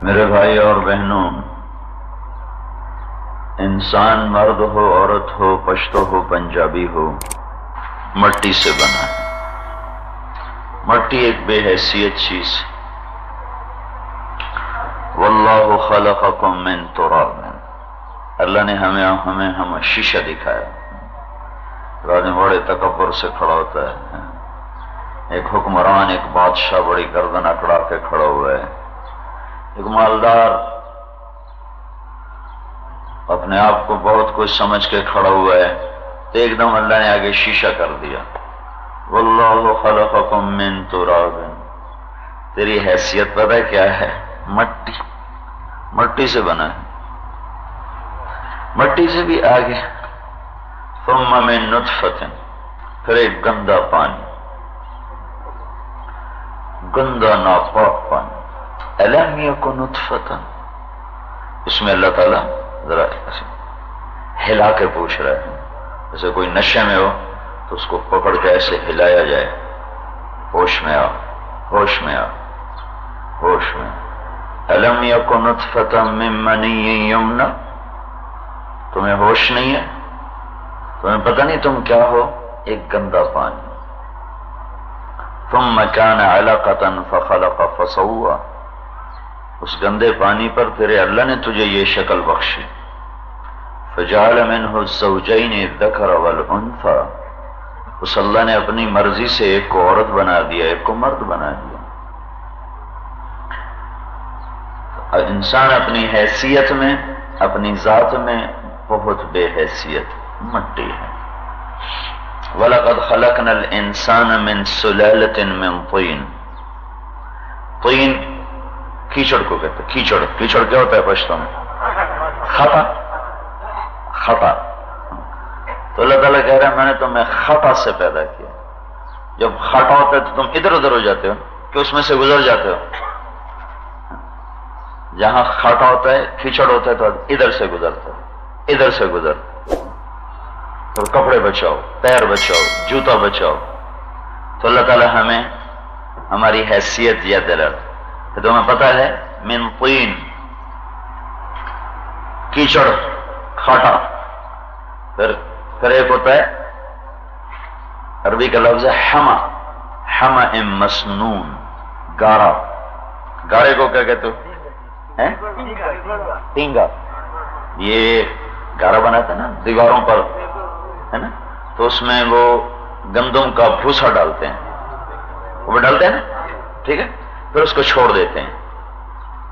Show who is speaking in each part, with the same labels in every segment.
Speaker 1: میرے بھائی اور بہنوں، انسان مرد ہو، عورت ہو، پشتو ہو، پنجابی ہو، مٹی سے بنا ہے۔ مٹی ایک بے حیثیت چیز ہے۔ واللہ خلقکم من تراب، اللہ نے ہمیں شیشہ دکھایا۔ آدمی بڑے تکبر سے کھڑا ہوتا ہے، ایک حکمران، ایک بادشاہ بڑی گردن اکڑا کے کھڑا ہوا ہے، ایک مالدار اپنے آپ کو بہت کچھ سمجھ کے کھڑا ہوا ہے، تو ایک دم اللہ نے آگے شیشہ کر دیا۔ واللہ خلقکم من تراب، تیری حیثیت پتہ ہے کیا ہے؟ مٹی سے بنا ہے، مٹی سے بھی آگے۔ ثم من نطفۃ، پھر ایک گندا پانی، گندا ناپاک پانی۔ الم یکن نطفۃ، اس میں اللہ تعالیٰ ذرا ہلا کے پوچھ رہا ہے، جیسے کوئی نشے میں ہو تو اس کو پکڑ کے ایسے ہلایا جائے، ہوش میں آ، ہوش میں آ، ہوش میں۔ الم یکن نطفۃ من منی یمنی، تمہیں ہوش نہیں ہے؟ تمہیں پتہ نہیں تم کیا ہو؟ ایک گندا پانی۔ ثم كان علقۃ فخلق فسوى، اس گندے پانی پر تیرے اللہ نے تجھے یہ شکل بخشی۔ فجعل منه الزوجین الذکر والانثى، اس اللہ نے اپنی مرضی سے ایک کو عورت بنا دیا، ایک کو مرد بنا دیا۔ انسان اپنی حیثیت میں، اپنی ذات میں بہت بے حیثیت مٹی ہے۔ وَلَقَدْ خَلَقْنَا الْإِنسَانَ مِنْ سُلَالَةٍ مِنْ طِينٍ، طین کیچڑ کو کہتے ہیں۔ کیچڑ کیا ہوتا ہے پشتو میں؟ خطا۔ تو اللہ تعالیٰ کہہ رہا ہے میں نے تمہیں خطا سے پیدا کیا۔ جب خطا ہوتا ہے تو تم ادھر ادھر ہو جاتے ہو کہ اس میں سے گزر جاتے ہو۔ جہاں خطا ہوتا ہے، کیچڑ ہوتا ہے تو ادھر سے گزرتے ہو، ادھر سے گزر، تو کپڑے بچاؤ، پیر بچاؤ، جوتا بچاؤ۔ تو اللہ تعالیٰ ہمیں ہماری حیثیت یاد دلاتا ہے۔ تمہیں پتہ ہے من طین، کیچڑ، کھاٹا، پھر ایک ہوتا ہے عربی کا لفظ ہے حما مسنون، گارا۔ گارے کو کیا کہتے ہو؟ ٹینگا۔ یہ گارا بناتا ہے نا دیواروں پر، ہے نا، تو اس میں وہ گندم کا بھوسا ڈالتے ہیں، وہ ڈالتے ہیں نا، ٹھیک ہے، پھر اس کو چھوڑ دیتے ہیں،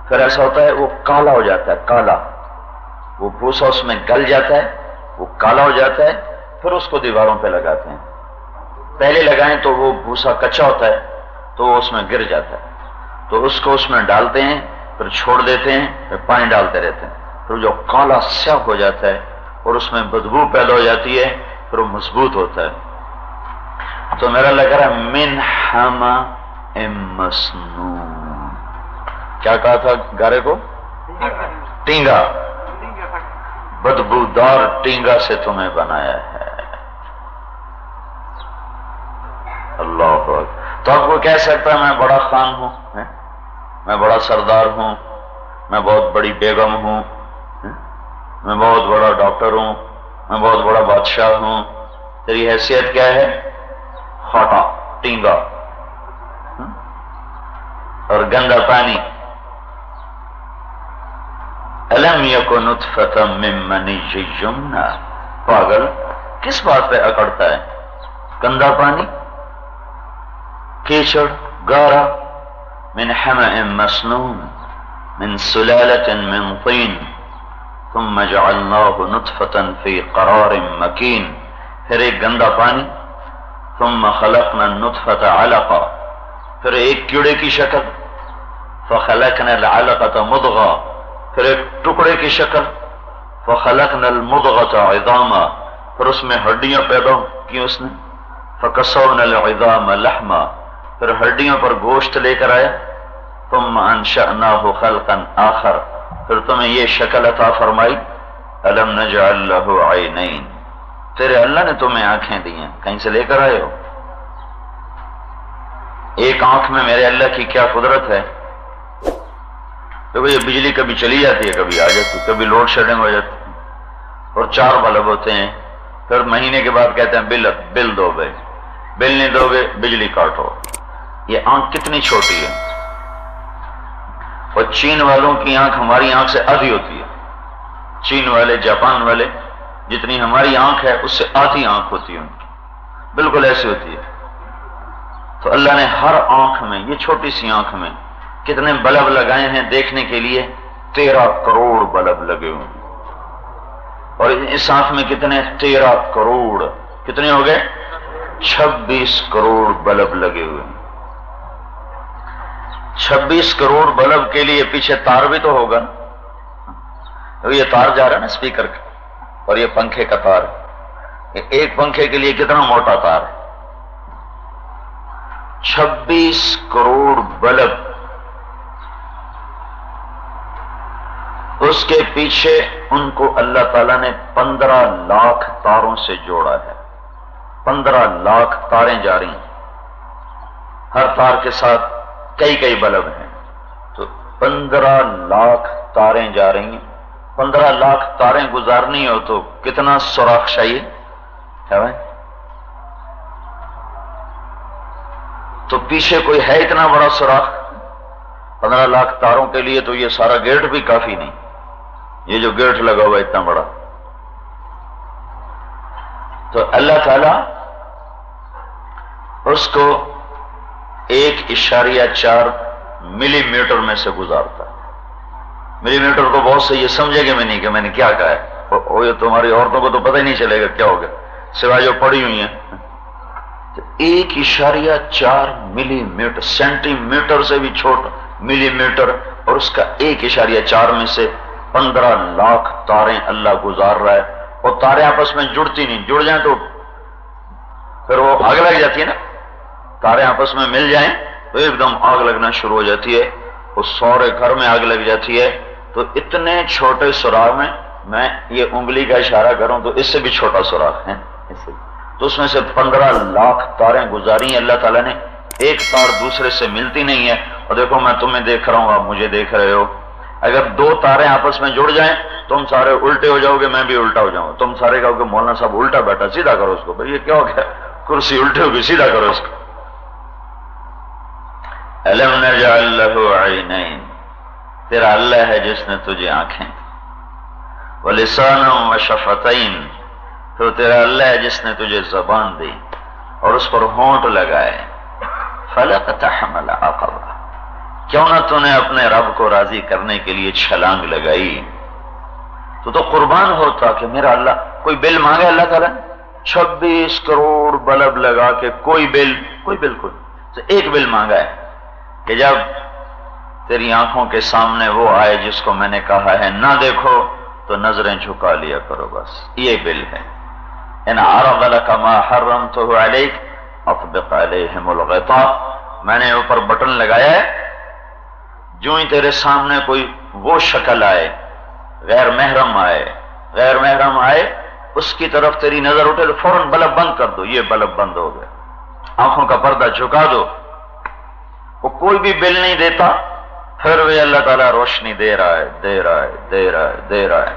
Speaker 1: پھر ایسا ہوتا ہے وہ کالا ہو جاتا ہے، کالا، وہ بھوسا اس میں گل جاتا ہے، وہ کالا ہو جاتا ہے، پھر اس کو دیواروں پہ لگاتے ہیں۔ پہلے لگائیں تو وہ بھوسا کچا ہوتا ہے تو وہ اس میں گر جاتا ہے، تو اس کو اس میں ڈالتے ہیں، پھر چھوڑ دیتے ہیں، پھر پانی ڈالتے رہتے ہیں، پھر جو کالا سیاہ ہو جاتا ہے اور اس میں بدبو پیدا ہو جاتی ہے، پھر وہ مضبوط ہوتا ہے۔ تو میرا لگ رہا ہے من حما مسنون، کیا کہا تھا گارے کو؟ ٹینگا، بدبودار ٹینگا سے تمہیں بنایا ہے۔ اللہ اکبر۔ تو آپ کو کہہ سکتا ہے میں بڑا خان ہوں، میں بڑا سردار ہوں، میں بہت بڑی بیگم ہوں، میں بہت بڑا ڈاکٹر ہوں، میں بہت بڑا بادشاہ ہوں۔ تیری حیثیت کیا ہے؟ کھاٹا، ٹینگا اور گندا پانی۔ الم یکن نطفۃ من منی یمنی، پاگل کس بات پہ اکڑتا ہے؟ گندا پانی، کیچڑ، گارا۔ من حمأ مسنون من سلالة من طین ثم جعلناه نطفة في قرار مکین، پھر ایک گندا پانی۔ ثم خلقنا النطفة علقة، پھر ایک کیڑے کی شکل۔ فخلقنا العلقة مضغة، پھر ایک ٹکڑے کی شکل۔ فخلقنا المضغة عظاما، پھر اس میں ہڈیاں پیدا کی اس نے۔ فکسونا العظام لحما، پھر ہڈیوں پر گوشت لے کر آیا۔ ثم انشأناه خلقا آخر، پھر تمہیں یہ شکل عطا فرمائی۔ الم نجعل له عینین، تیرے اللہ نے تمہیں آنکھیں دی ہیں، کہیں سے لے کر آئے ہو؟ ایک آنکھ میں میرے اللہ کی کیا قدرت ہے۔ تو یہ بجلی کبھی چلی جاتی ہے، کبھی آ جاتی ہے، کبھی لوڈ شیڈنگ ہو جاتی ہے، اور 4 بلب ہوتے ہیں، پھر مہینے کے بعد کہتے ہیں بل دو بھائی، بل نہیں دو گے بجلی کاٹو۔ یہ آنکھ کتنی چھوٹی ہے، اور چین والوں کی آنکھ ہماری آنکھ سے آدھی ہوتی ہے، چین والے، جاپان والے، جتنی ہماری آنکھ ہے اس سے آدھی آنکھ ہوتی ہے ان کی، بالکل ایسی ہوتی ہے۔ تو اللہ نے ہر آنکھ میں، یہ چھوٹی سی آنکھ میں کتنے بلب لگائے ہیں دیکھنے کے لیے؟ 13 کروڑ بلب لگے ہوئے ہیں۔ اور اس آنکھ میں کتنے؟ 13 کروڑ، کتنے ہو گئے؟ 26 کروڑ بلب لگے ہوئے ہیں۔ 26 کروڑ بلب کے لیے پیچھے تار بھی تو ہوگا، تو یہ تار جا رہا ہے نا اسپیکر کا، اور یہ پنکھے کا تار، ایک پنکھے کے لیے کتنا موٹا تار ہے؟ 26 کروڑ بلب، اس کے پیچھے ان کو اللہ تعالیٰ نے 15 لاکھ تاروں سے جوڑا ہے۔ 15 لاکھ تاریں جا رہی ہیں، ہر تار کے ساتھ کئی بلب ہیں، تو 15 لاکھ تاریں جا رہی ہیں۔ 15 لاکھ تاریں گزارنی ہو تو کتنا سوراخ چاہیے ہے بھائی؟ تو پیچھے کوئی ہے اتنا بڑا سوراخ 15 لاکھ تاروں کے لیے؟ تو یہ سارا گیٹ بھی کافی نہیں، یہ جو گیٹ لگا ہوا اتنا بڑا۔ تو اللہ تعالی اس کو 1.4 ملی میٹر میں سے گزارتا ہے۔ ملی میٹر کو بہت سے یہ سمجھے گے میں نے کیا کہا ہے، وہ یہ تمہاری عورتوں کو تو پتہ ہی نہیں چلے گا کیا ہوگا، سوائے جو پڑی ہوئی ہیں۔ 1.4 ملی میٹر، سینٹی میٹر سے بھی چھوٹا ملی میٹر، اور اس کا 1.4 میں سے 15 لاکھ تاریں اللہ گزار رہا ہے۔ اور تاریں آپس میں جڑتی نہیں، جڑ جائیں تو پھر وہ آگ لگ جاتی ہے نا، تاریں آپس میں مل جائیں تو ایک دم آگ لگنا شروع ہو جاتی ہے، وہ سارے گھر میں آگ لگ جاتی ہے۔ تو اتنے چھوٹے سوراخ میں یہ انگلی کا اشارہ کروں تو اس سے بھی چھوٹا سوراخ ہے، تو اس میں سے 15 لاکھ تاریں گزاری ہیں اللہ تعالیٰ نے، ایک تار دوسرے سے ملتی نہیں ہے۔ اور دیکھو میں تمہیں دیکھ رہا ہوں، آپ مجھے دیکھ رہے ہو، اگر 2 تاریں آپس میں جڑ جائیں تم سارے الٹے ہو جاؤ گے، میں بھی الٹا ہو جاؤں، تم سارے کہو گے مولانا صاحب الٹا بیٹھا، سیدھا کرو اس کو، بھئی یہ کیا ہو گیا، کرسی الٹی ہوگی، سیدھا کرو اس کو۔ أَلَمْ نَجْعَلْ لَهُ عَيْنَيْنِ، تیرا اللہ ہے جس نے تجھے آنکھیں، وَلِسَانًا وَشَفَتَيْنِ، تو تیرا اللہ ہے جس نے تجھے زبان دی اور اس پر ہونٹ لگائے، فَلَقْتَحَمَلَ عَقَبَةً، کیوں نہ تو نے اپنے رب کو راضی کرنے کے لیے چھلانگ لگائی، تو قربان ہوتا کہ میرا اللہ، کوئی بل مانگے اللہ تعالیٰ، 26 کروڑ بلب لگا کے کوئی بل تو ایک بل مانگا ہے کہ جب تیری آنکھوں کے سامنے وہ آئے جس کو میں نے کہا ہے نہ دیکھو تو نظریں جھکا لیا کرو، بس یہ بل ہے۔ ان عرض لك ما حرمته عليك اطبق عليهم الغطاء، میں نے اوپر بٹن لگایا ہے، جو ہی تیرے سامنے کوئی وہ شکل آئے، غیر محرم آئے، اس کی طرف تیری نظر اٹھے تو فوراً بلب بند کر دو، یہ بلب بند ہو گیا، آنکھوں کا پردہ جھکا دو۔ وہ کوئی بھی بل نہیں دیتا، پھر بھی اللہ تعالیٰ روشنی دے رہا ہے۔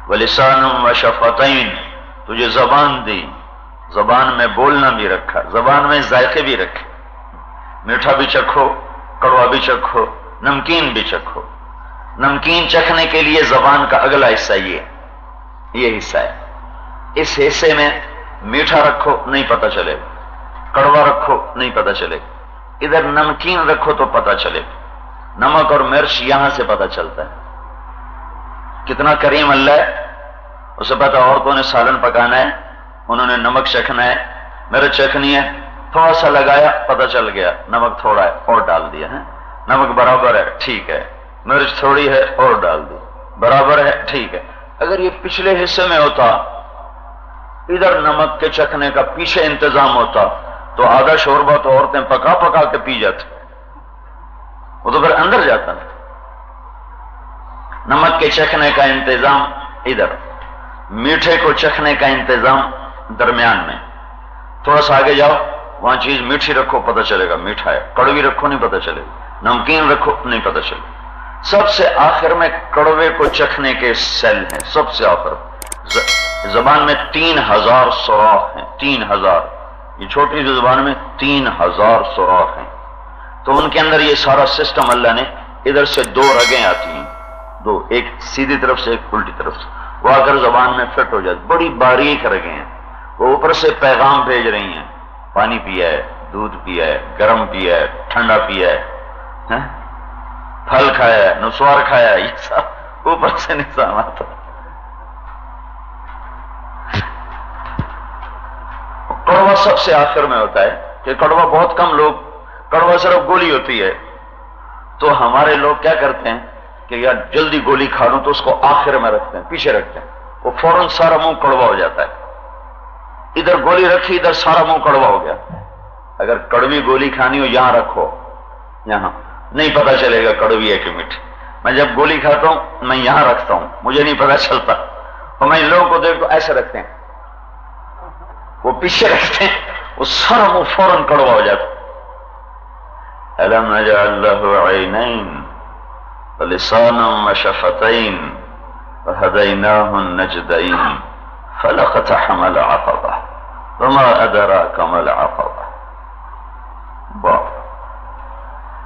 Speaker 1: وَلِسَانٌ وَشَفَتَيْنِ، تجھے زبان دی، زبان میں بولنا بھی رکھا، زبان میں ذائقے بھی رکھے، میٹھا بھی چکھو، کڑوا بھی چکھو، نمکین بھی چکھو۔ نمکین چکھنے کے لیے زبان کا اگلا حصہ یہ حصہ ہے، اس حصے میں میٹھا رکھو نہیں پتہ چلے گا، کڑوا رکھو نہیں پتہ چلے گا، ادھر نمکین رکھو تو پتہ چلے گا۔ نمک اور مرچ یہاں سے پتہ چلتا ہے کتنا کریم اللہ ہے، اسے پتہ عورتوں نے سالن پکانا ہے، انہوں نے نمک چکھنا ہے، مرچ چکھنی ہے، تھوڑا سا لگایا پتہ چل گیا نمک تھوڑا ہے اور ڈال دیا ہے، نمک برابر ہے ٹھیک ہے، مرچ تھوڑی ہے اور ڈال دی، برابر ہے ٹھیک ہے۔ اگر یہ پچھلے حصے میں ہوتا، ادھر نمک کے چکھنے کا پیچھے انتظام ہوتا تو آدھا شوربہ تو عورتیں پکا کے پی جاتی، وہ تو پھر اندر جاتا نا۔ نمک کے چکھنے کا انتظام ادھر، میٹھے کو چکھنے کا انتظام درمیان میں، تھوڑا سا آگے جاؤ، وہاں چیز میٹھی رکھو پتہ چلے گا میٹھا ہے، کڑوی رکھو نہیں پتہ چلے گا، نمکین رکھو نہیں پتہ چلے گا۔ سب سے آخر میں کڑوے کو چکھنے کے سیل ہیں، سب سے آخر زبان میں 3000 سوراخ ہیں، 3000، یہ چھوٹی سی زبان میں 3000 سوراخ ہیں، تو ان کے اندر یہ سارا سسٹم اللہ نے، ادھر سے 2 رگیں آتی ہیں، 2، ایک سیدھی طرف سے ایک الٹی طرف سے، وہ آ کر زبان میں فٹ ہو جاتی، بڑی باریک رگیں ہیں، وہ اوپر سے پیغام بھیج رہی ہیں، پانی پیا ہے، دودھ پیا ہے، گرم پیا ہے، ٹھنڈا پیا ہے، پھل کھایا ہے، نسوار کھایا ہے، یہ سب اوپر سے نظام آتا ہے۔ کڑوا سب سے آخر میں ہوتا ہے کہ کڑوا بہت کم لوگ، کڑوا صرف گولی ہوتی ہے، تو ہمارے لوگ کیا کرتے ہیں کہ یار جلدی گولی کھا لوں تو اس کو آخر میں رکھتے ہیں، پیچھے رکھتے ہیں، وہ فوراً سارا منہ کڑوا ہو جاتا ہے، ادھر گولی رکھی ادھر سارا منہ کڑوا ہو گیا۔ اگر کڑوی گولی کھانی ہو یہاں رکھو، یہاں نہیں پتا چلے گا کڑوی ہے کہ میٹھی۔ میں جب گولی کھاتا ہوں میں یہاں رکھتا ہوں، مجھے نہیں پتا چلتا، اور میں ان لوگوں کو دیکھ تو ایسے رکھتے ہیں، وہ پیچھے رکھتے ہیں، وہ سارا منہ فوراً کڑوا ہو جاتا ہے۔ أَلَمْ نَجْعَلْ لَهُ عَيْنَيْنِ وَلِسَانًا وَشَفَتَيْنِ وَهَدَيْنَاهُ النَّجْدَيْنِ فَلَاقْتَحَمَ الْعَقَبَةَ وَمَا أَدْرَاكَ مَا الْعَقَبَةُ۔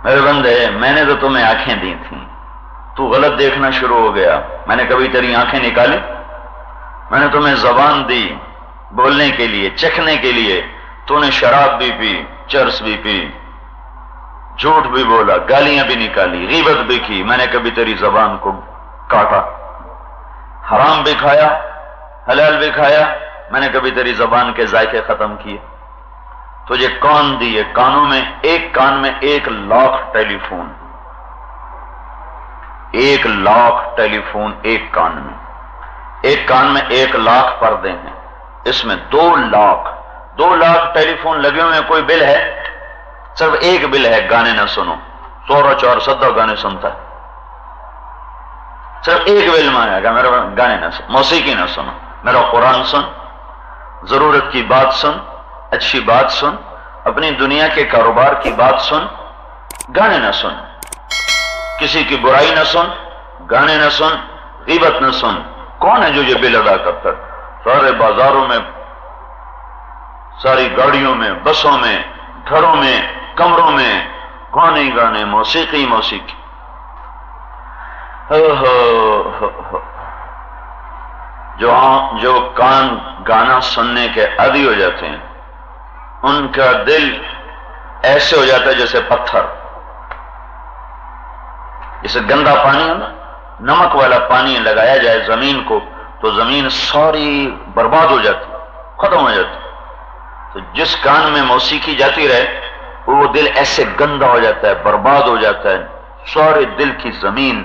Speaker 1: میرے بندے، میں نے تو تمہیں آنکھیں دی تھیں، تو غلط دیکھنا شروع ہو گیا، میں نے کبھی تیری آنکھیں نکالی؟ میں نے تمہیں زبان دی بولنے کے لیے، چکھنے کے لیے، تو نے شراب بھی پی، چرس بھی پی، جھوٹ بھی بولا، گالیاں بھی نکالی، غیبت بھی کی، میں نے کبھی تیری زبان کو کاٹا؟ حرام بھی کھایا، حلال بھی کھایا، میں نے کبھی تیری زبان کے ذائقے ختم کیے؟ تجھے کون دیے؟ کانوں میں، ایک کان میں 1,00,000 ٹیلی فون، 1,00,000 ٹیلی فون ایک کان میں، ایک کان میں 1,00,000 پردے ہیں، اس میں 2,00,000 ٹیلی فون لگے ہوئے ہیں۔ کوئی بل ہے؟ صرف ایک بل ہے، گانے نہ سنو، 100 گانے سنتا ہے، صرف ایک بل مانگا کہ میرا گانے نہ سن، موسیقی نہ سنو، میرا قرآن سن، ضرورت کی بات سن، اچھی بات سن، اپنی دنیا کے کاروبار کی بات سن، گانے نہ سن، کسی کی برائی نہ سن، گانے نہ سن، غیبت نہ سن۔ کون ہے جو یہ بل ادا کرتا ہے؟ سارے بازاروں میں، ساری گاڑیوں میں، بسوں میں، گھروں میں، کمروں میں گانے گانے، موسیقی موسیقی۔ جو کان گانا سننے کے عادی ہو جاتے ہیں ان کا دل ایسے ہو جاتا ہے جیسے پتھر، جیسے گندا پانی ہے نا، نمک والا پانی لگایا جائے زمین کو تو زمین ساری برباد ہو جاتی، ختم ہو جاتی۔ تو جس کان میں موسیقی جاتی رہے وہ دل ایسے گندا ہو جاتا ہے، برباد ہو جاتا ہے، سارے دل کی زمین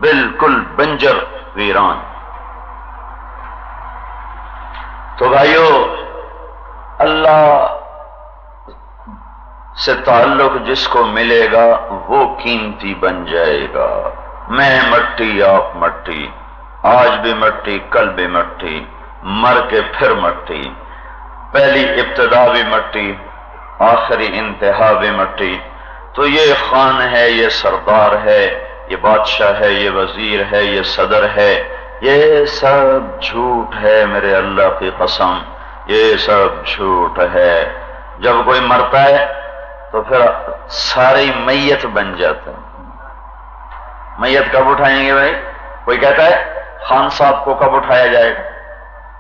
Speaker 1: بالکل بنجر ویران۔ تو بھائیو، اللہ سے تعلق جس کو ملے گا وہ قیمتی بن جائے گا۔ میں مٹی آپ مٹی، آج بھی مٹی کل بھی مٹی، مر کے پھر مٹی، پہلی ابتدا بھی مٹی آخری انتہا بھی مٹی۔ تو یہ خان ہے، یہ سردار ہے، یہ بادشاہ ہے، یہ وزیر ہے، یہ صدر ہے، یہ سب جھوٹ ہے، میرے اللہ کی قسم یہ سب جھوٹ ہے۔ جب کوئی مرتا ہے تو پھر ساری میت بن جاتا ہے۔ میت کب اٹھائیں گے بھائی؟ کوئی کہتا ہے خان صاحب کو کب اٹھایا جائے گا،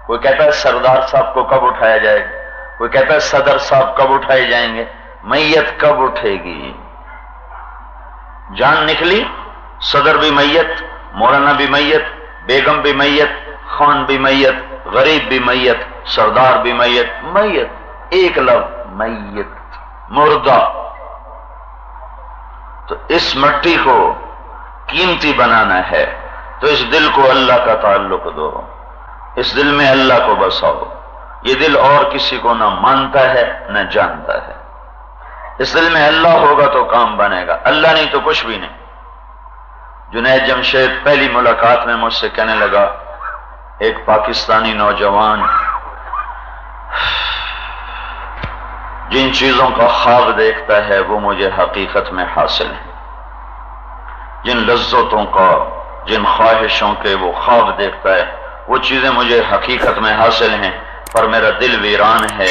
Speaker 1: کوئی کہتا ہے سردار صاحب کو کب اٹھایا جائے گا، کوئی کہتا ہے صدر صاحب کب اٹھائے جائیں گے۔ میت کب اٹھے گی؟ جان نکلی، صدر بھی میت، مولانا بھی میت، بیگم بھی میت، خان بھی میت، غریب بھی میت، سردار بھی میت، میت، ایک لفظ میت، مردہ۔ تو اس مٹی کو قیمتی بنانا ہے تو اس دل کو اللہ کا تعلق دو، اس دل میں اللہ کو بساؤ۔ یہ دل اور کسی کو نہ مانتا ہے نہ جانتا ہے۔ اس دل میں اللہ ہوگا تو کام بنے گا، اللہ نہیں تو کچھ بھی نہیں۔ جنید جمشید پہلی ملاقات میں مجھ سے کہنے لگا، ایک پاکستانی نوجوان جن چیزوں کا خواب دیکھتا ہے وہ مجھے حقیقت میں حاصل ہے۔ جن لذتوں کا، جن خواہشوں کے وہ خواب دیکھتا ہے، وہ چیزیں مجھے حقیقت میں حاصل ہیں، پر میرا دل ویران ہے،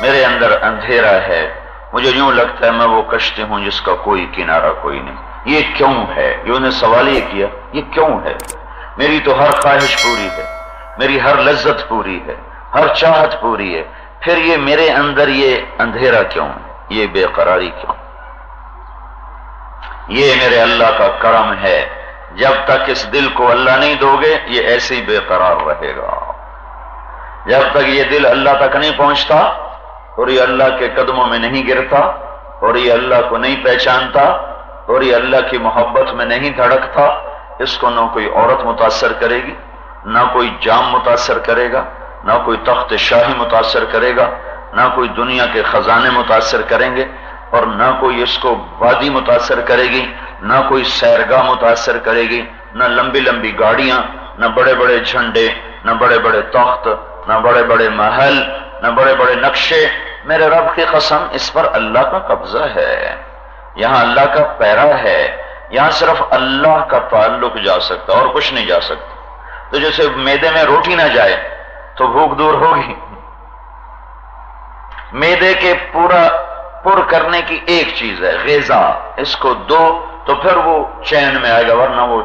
Speaker 1: میرے اندر اندھیرا ہے، مجھے یوں لگتا ہے میں وہ کشتی ہوں جس کا کوئی کنارہ کوئی نہیں۔ یہ کیوں ہے؟ یہ انہیں سوال یہ کیا، یہ کیوں ہے؟ میری تو ہر خواہش پوری ہے، میری ہر لذت پوری ہے، ہر چاہت پوری ہے، پھر یہ میرے اندر یہ اندھیرا کیوں، یہ بے قراری کیوں؟ یہ میرے اللہ کا کرم ہے، جب تک اس دل کو اللہ نہیں دو گے یہ ایسے ہی بے قرار رہے گا۔ جب تک یہ دل اللہ تک نہیں پہنچتا اور یہ اللہ کے قدموں میں نہیں گرتا اور یہ اللہ کو نہیں پہچانتا اور یہ اللہ کی محبت میں نہیں دھڑکتا، اس کو نہ کوئی عورت متاثر کرے گی، نہ کوئی جام متاثر کرے گا، نہ کوئی تخت شاہی متاثر کرے گا، نہ کوئی دنیا کے خزانے متاثر کریں گے، اور نہ کوئی اس کو وادی متاثر کرے گی، نہ کوئی سیرگاہ متاثر کرے گی، نہ لمبی لمبی گاڑیاں، نہ بڑے بڑے جھنڈے، نہ بڑے بڑے تخت، نہ بڑے بڑے محل، نہ بڑے بڑے نقشے۔ میرے رب کی قسم، اس پر اللہ کا قبضہ ہے، یہاں اللہ کا پیرا ہے، یہاں صرف اللہ کا تعلق جا سکتا اور کچھ نہیں جا سکتا۔ تو جیسے معدے میں روٹی نہ جائے تو بھوک دور ہوگی، معدے کے پورا پر کرنے کی ایک چیز ہے غذا، اس کو دو تو پھر وہ چین میں آئے گا، ورنہ وہ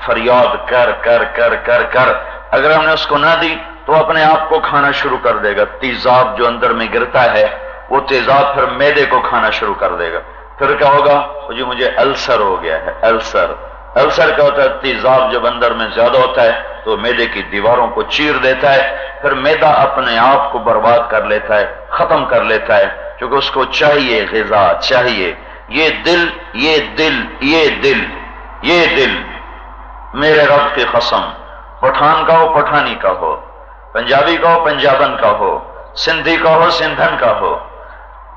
Speaker 1: فریاد کر کر کر کر کر اگر ہم نے اس کو نہ دی تو اپنے آپ کو کھانا شروع کر دے گا۔ تیزاب جو اندر میں گرتا ہے وہ تیزاب پھر معدے کو کھانا شروع کر دے گا، پھر کیا ہوگا؟ جی مجھے السر ہو گیا ہے۔ السر کیا ہوتا ہے؟ تیزاب جب اندر میں زیادہ ہوتا ہے تو معدے کی دیواروں کو چیر دیتا ہے، پھر معدہ اپنے آپ کو برباد کر لیتا ہے، ختم کر لیتا ہے، کیونکہ اس کو چاہیے غذا چاہیے۔ یہ دل یہ دل یہ دل یہ دل میرے رب کی قسم، پٹھان کا ہو پٹھانی کا ہو، پنجابی کا ہو پنجابن کا ہو، سندھی کا ہو سندھن کا ہو،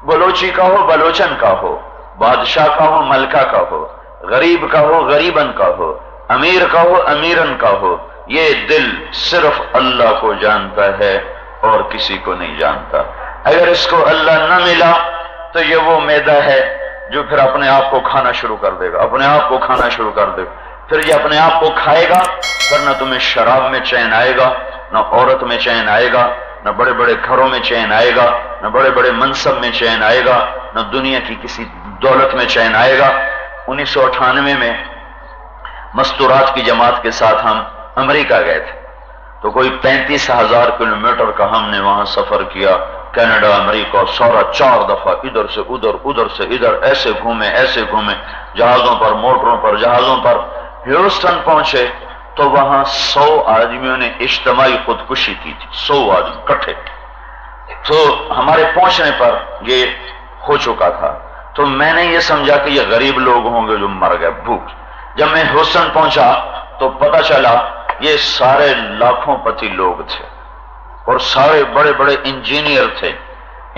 Speaker 1: بلوچی کا ہو بلوچن کا ہو، بادشاہ کا ہو ملکہ کا ہو، غریب کا ہو غریبن کا ہو، امیر کا ہو امیرن کا ہو، یہ دل صرف اللہ کو جانتا ہے اور کسی کو نہیں جانتا۔ اگر اس کو اللہ نہ ملا تو یہ وہ معدہ ہے جو پھر اپنے آپ کو کھانا شروع کر دے گا، اپنے آپ کو کھانا شروع کر دے گا، پھر یہ اپنے آپ کو کھائے گا، پھر نہ تمہیں شراب میں چین آئے گا، نہ عورت میں چین آئے گا، نہ بڑے بڑے گھروں میں چین آئے گا، نہ بڑے بڑے منصب میں چین آئے گا، نہ دنیا کی کسی دولت میں چین آئے گا۔ 1998 میں مستورات کی جماعت کے ساتھ ہم امریکہ گئے تھے، تو کوئی 35,000 کلومیٹر کا ہم نے وہاں سفر کیا، کینیڈا امریکہ سارا 4 دفعہ، ادھر سے ادھر ادھر سے ادھر، ایسے گھومے جہازوں پر، موٹروں پر، جہازوں پر۔ ہیوسٹن پہنچے تو وہاں 100 آدمیوں نے اجتماعی خودکشی کی تھی، 100 آدمی کٹھے۔ تو ہمارے پہنچنے پر یہ ہو چکا تھا، تو میں نے یہ سمجھا کہ یہ غریب لوگ ہوں گے جو مر گئے بھوک۔ جب میں ہیوسٹن پہنچا تو پتہ چلا یہ سارے لاکھوں پتی لوگ تھے اور سارے بڑے بڑے انجینئر تھے،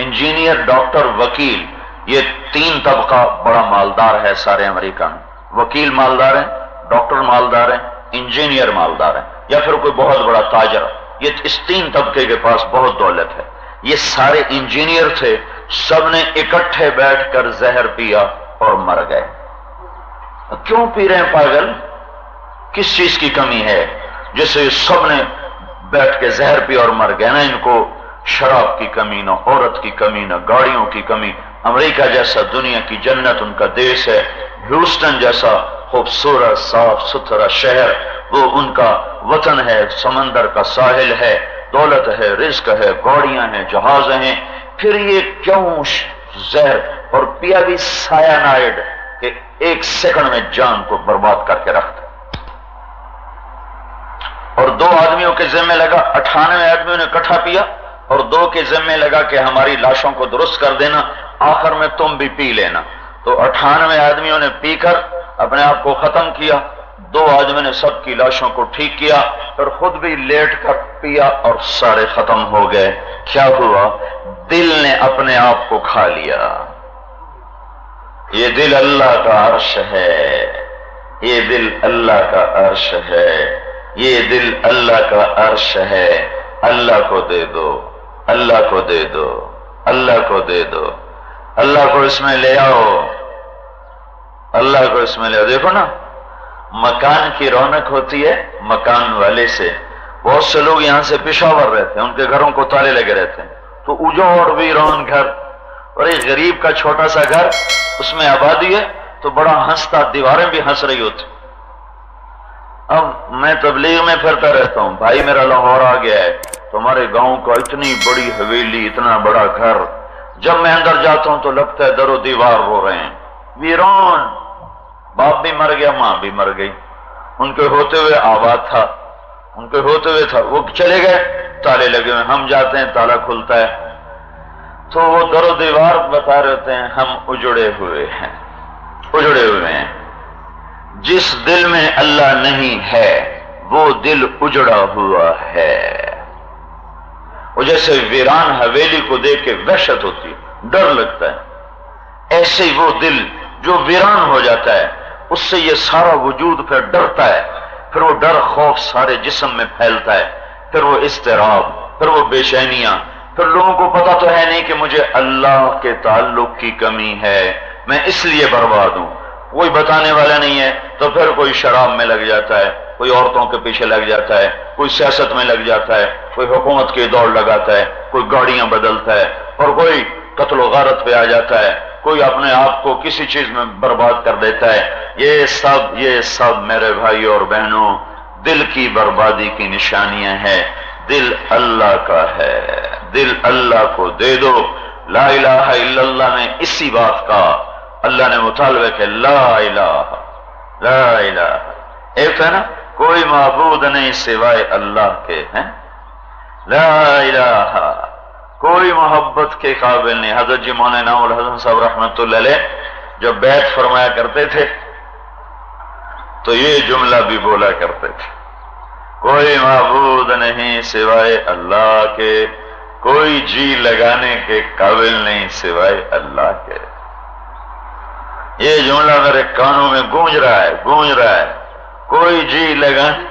Speaker 1: انجینئر، ڈاکٹر، وکیل۔ یہ 3 طبقہ بڑا مالدار ہے سارے امریکہ میں، وکیل مالدار ہیں، ڈاکٹر مالدار ہیں، انجینئر مالدار ہیں، یا پھر کوئی بہت بڑا تاجر۔ یہ اس 3 طبقے کے پاس بہت دولت ہے۔ یہ سارے انجینئر تھے، سب نے اکٹھے بیٹھ کر زہر پیا اور مر گئے۔ کیوں پی رہے ہیں پاگل؟ کس چیز کی کمی ہے جسے سب نے بیٹھ کے زہر پی اور مر گئے؟ نہ ان کو شراب کی کمی، نہ عورت کی کمی، نہ گاڑیوں کی کمی۔ امریکہ جیسا دنیا کی جنت ان کا دیش ہے، ہیوسٹن جیسا خوبصورت صاف ستھرا شہر وہ ان کا وطن ہے، سمندر کا ساحل ہے، دولت ہے، رزق ہے، گاڑیاں ہیں، جہاز ہیں، پھر یہ کیوں زہر؟ اور پیا بھی سائنائڈ کہ 1 سیکنڈ میں جان کو برباد کر کے رکھتا۔ اور 2 آدمیوں کے ذمہ لگا، 98 آدمیوں نے اکٹھا پیا، اور 2 کے ذمہ لگا کہ ہماری لاشوں کو درست کر دینا، آخر میں تم بھی پی لینا۔ تو 98 آدمیوں نے پی کر اپنے آپ کو ختم کیا، 2 آدمیوں نے سب کی لاشوں کو ٹھیک کیا، پھر خود بھی لیٹ کر پیا اور سارے ختم ہو گئے۔ کیا ہوا؟ دل نے اپنے آپ کو کھا لیا۔ یہ دل اللہ کا عرش ہے، یہ دل اللہ کا عرش ہے، یہ دل اللہ کا عرش ہے۔ اللہ کو دے دو، اللہ کو دے دو، اللہ کو دے دو، اللہ کو اس میں لے آؤ، اللہ کو اس میں لے آؤ۔ دیکھو نا، مکان کی رونق ہوتی ہے مکان والے سے. بہت سے لوگ یہاں سے پشاور رہتے ہیں، ان کے گھروں کو تالے لگے رہتے ہیں، تو اجوڑ ویران گھر، اور ایک غریب کا چھوٹا سا گھر، اس میں آبادی ہے تو بڑا ہنستا، دیواریں بھی ہنس رہی ہوتی. اب میں تبلیغ میں پھرتا رہتا ہوں، بھائی میرا لاہور آ گیا ہے، تو ہمارے گاؤں کا اتنی بڑی حویلی، اتنا بڑا گھر، جب میں اندر جاتا ہوں تو لگتا ہے در و دیوار رو رہے ہیں، ویران. باپ بھی مر گیا، ماں بھی مر گئی، ان کے ہوتے ہوئے آباد تھا، ان کے ہوتے ہوئے تھا، وہ چلے گئے، تالے لگے ہوئے، ہم جاتے ہیں تالا کھلتا ہے، تو وہ در و دیوار بتا رہے ہوتے ہیں ہم اجڑے ہوئے ہیں، اجڑے ہوئے ہیں. جس دل میں اللہ نہیں ہے وہ دل اجڑا ہوا ہے. وہ جیسے ویران حویلی کو دیکھ کے وحشت ہوتی ہے، ڈر لگتا ہے، ایسے ہی وہ دل جو ویران ہو جاتا ہے اس سے یہ سارا وجود پھر ڈرتا ہے، پھر وہ ڈر خوف سارے جسم میں پھیلتا ہے، پھر وہ اضطراب، پھر وہ بے چینیاں، پھر لوگوں کو پتا تو ہے نہیں کہ مجھے اللہ کے تعلق کی کمی ہے، میں اس لیے برباد ہوں، کوئی بتانے والا نہیں ہے، تو پھر کوئی شراب میں لگ جاتا ہے، کوئی عورتوں کے پیچھے لگ جاتا ہے، کوئی سیاست میں لگ جاتا ہے، کوئی حکومت کی دوڑ لگاتا ہے، کوئی گاڑیاں بدلتا ہے، اور کوئی قتل و غارت پہ آ جاتا ہے، کوئی اپنے آپ کو کسی چیز میں برباد کر دیتا ہے. یہ سب میرے بھائی اور بہنوں دل کی بربادی کی نشانیاں ہیں. دل اللہ کا ہے، دل اللہ کو دے دو. لا الہ الا اللہ میں اسی بات کا اللہ نے مطالبہ کہ لا الہ لا الہ، ایک ہے نا کوئی معبود نہیں سوائے اللہ کے، ہیں لا الہ، کوئی محبت کے قابل نہیں. حضرت جی مولانا انعام الحسن صاحب رحمۃ اللہ علیہ جب بیعت فرمایا کرتے تھے تو یہ جملہ بھی بولا کرتے تھے، کوئی معبود نہیں سوائے اللہ کے، کوئی جی لگانے کے قابل نہیں سوائے اللہ کے. یہ جملہ میرے کانوں میں گونج رہا ہے، کوئی جی لگانے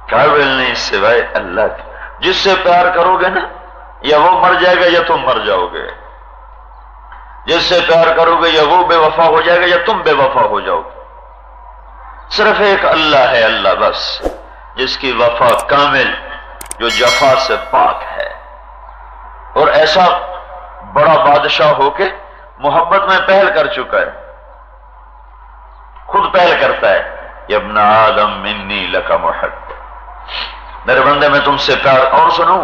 Speaker 1: قابل نہیں سوائے اللہ کے. جس سے پیار کرو گے نا یا وہ مر جائے گا یا تم مر جاؤ گے، جس سے پیار کرو گے یا وہ بے وفا ہو جائے گا یا تم بے وفا ہو جاؤ گے. صرف ایک اللہ ہے، اللہ بس، جس کی وفا کامل، جو جفا سے پاک ہے، اور ایسا بڑا بادشاہ ہو کے محبت میں پہل کر چکا ہے، خود پہل کرتا ہے. یا ابن آدم منی لک محب، میرے بندے میں تم سے پیار. اور سنو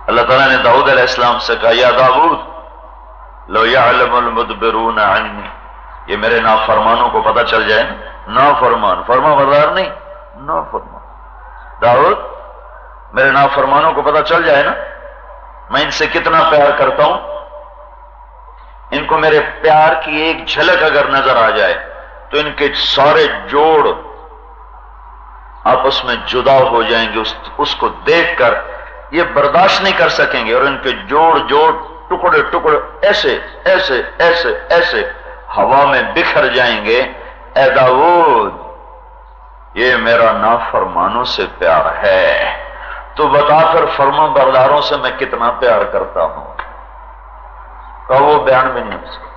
Speaker 1: اللہ تعالیٰ نے داؤد علیہ السلام سے کہا یا داؤد لو یعلم المدبرون عنی، یہ میرے نافرمانوں کو پتہ چل جائے نا، نافرمان فرما بردار نہیں، نافرمان داؤد، میرے نافرمانوں کو پتہ چل جائے نا میں ان سے کتنا پیار کرتا ہوں، ان کو میرے پیار کی ایک جھلک اگر نظر آ جائے تو ان کے سارے جوڑ آپس میں جدا ہو جائیں گے، اس کو دیکھ کر یہ برداشت نہیں کر سکیں گے، اور ان کے جوڑ ٹکڑے ٹکڑے ایسے ایسے ایسے ایسے ہوا میں بکھر جائیں گے. اے داؤد یہ میرا نافرمانوں سے پیار ہے، تو بتا پھر فرما برداروں سے میں کتنا پیار کرتا ہوں. کہ وہ بیان بھی نہیں ہو سکتا.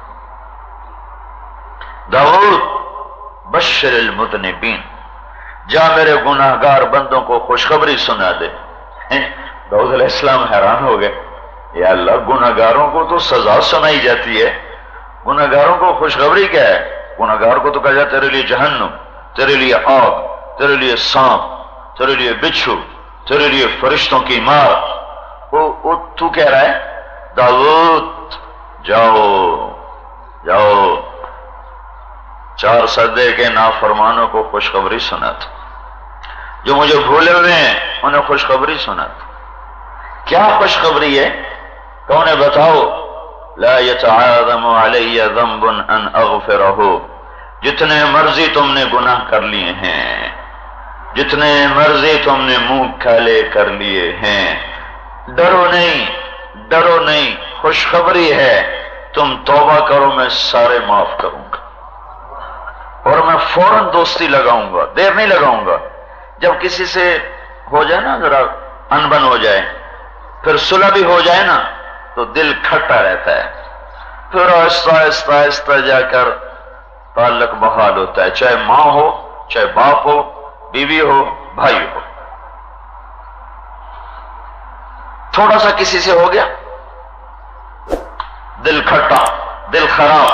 Speaker 1: داؤد بشر المذنبین، جا میرے گناہگار بندوں کو خوشخبری سنا دے. داؤد علیہ السلام حیران ہو گئے، یا اللہ گناہگاروں کو تو سزا سنائی جاتی ہے، گناہگاروں کو خوشخبری کیا ہے؟ گناہگار کو تو کہا جاتا ہے تیرے لیے جہنم، تیرے لیے آگ، تیرے لیے سانپ، تیرے لیے بچھو، تیرے لیے فرشتوں کی مار. وہ تو کہہ رہا ہے داؤد جاؤ 4 سدے کے نافرمانوں کو خوشخبری سنا تھا، جو مجھے بھولے ہوئے ہیں انہیں خوشخبری سنا تھا. کیا خوشخبری ہے؟ کہ انہیں بتاؤ لا يتعاظم علی ذنب ان اغفرہ، جتنے مرضی تم نے گناہ کر لیے ہیں، جتنے مرضی تم نے منہ کالے کر لیے ہیں، ڈرو نہیں، خوشخبری ہے تم توبہ کرو میں سارے معاف کروں گا، اور میں فوراً دوستی لگاؤں گا، دیر نہیں لگاؤں گا. جب کسی سے ہو جائے نا ذرا انبن ہو جائے، پھر صلح بھی ہو جائے نا تو دل کھٹا رہتا ہے، پھر آہستہ آہستہ جا کر تعلق بحال ہوتا ہے، چاہے ماں ہو، چاہے باپ ہو، بیوی ہو، بھائی ہو۔ تھوڑا سا کسی سے ہو گیا دل کھٹا، دل خراب،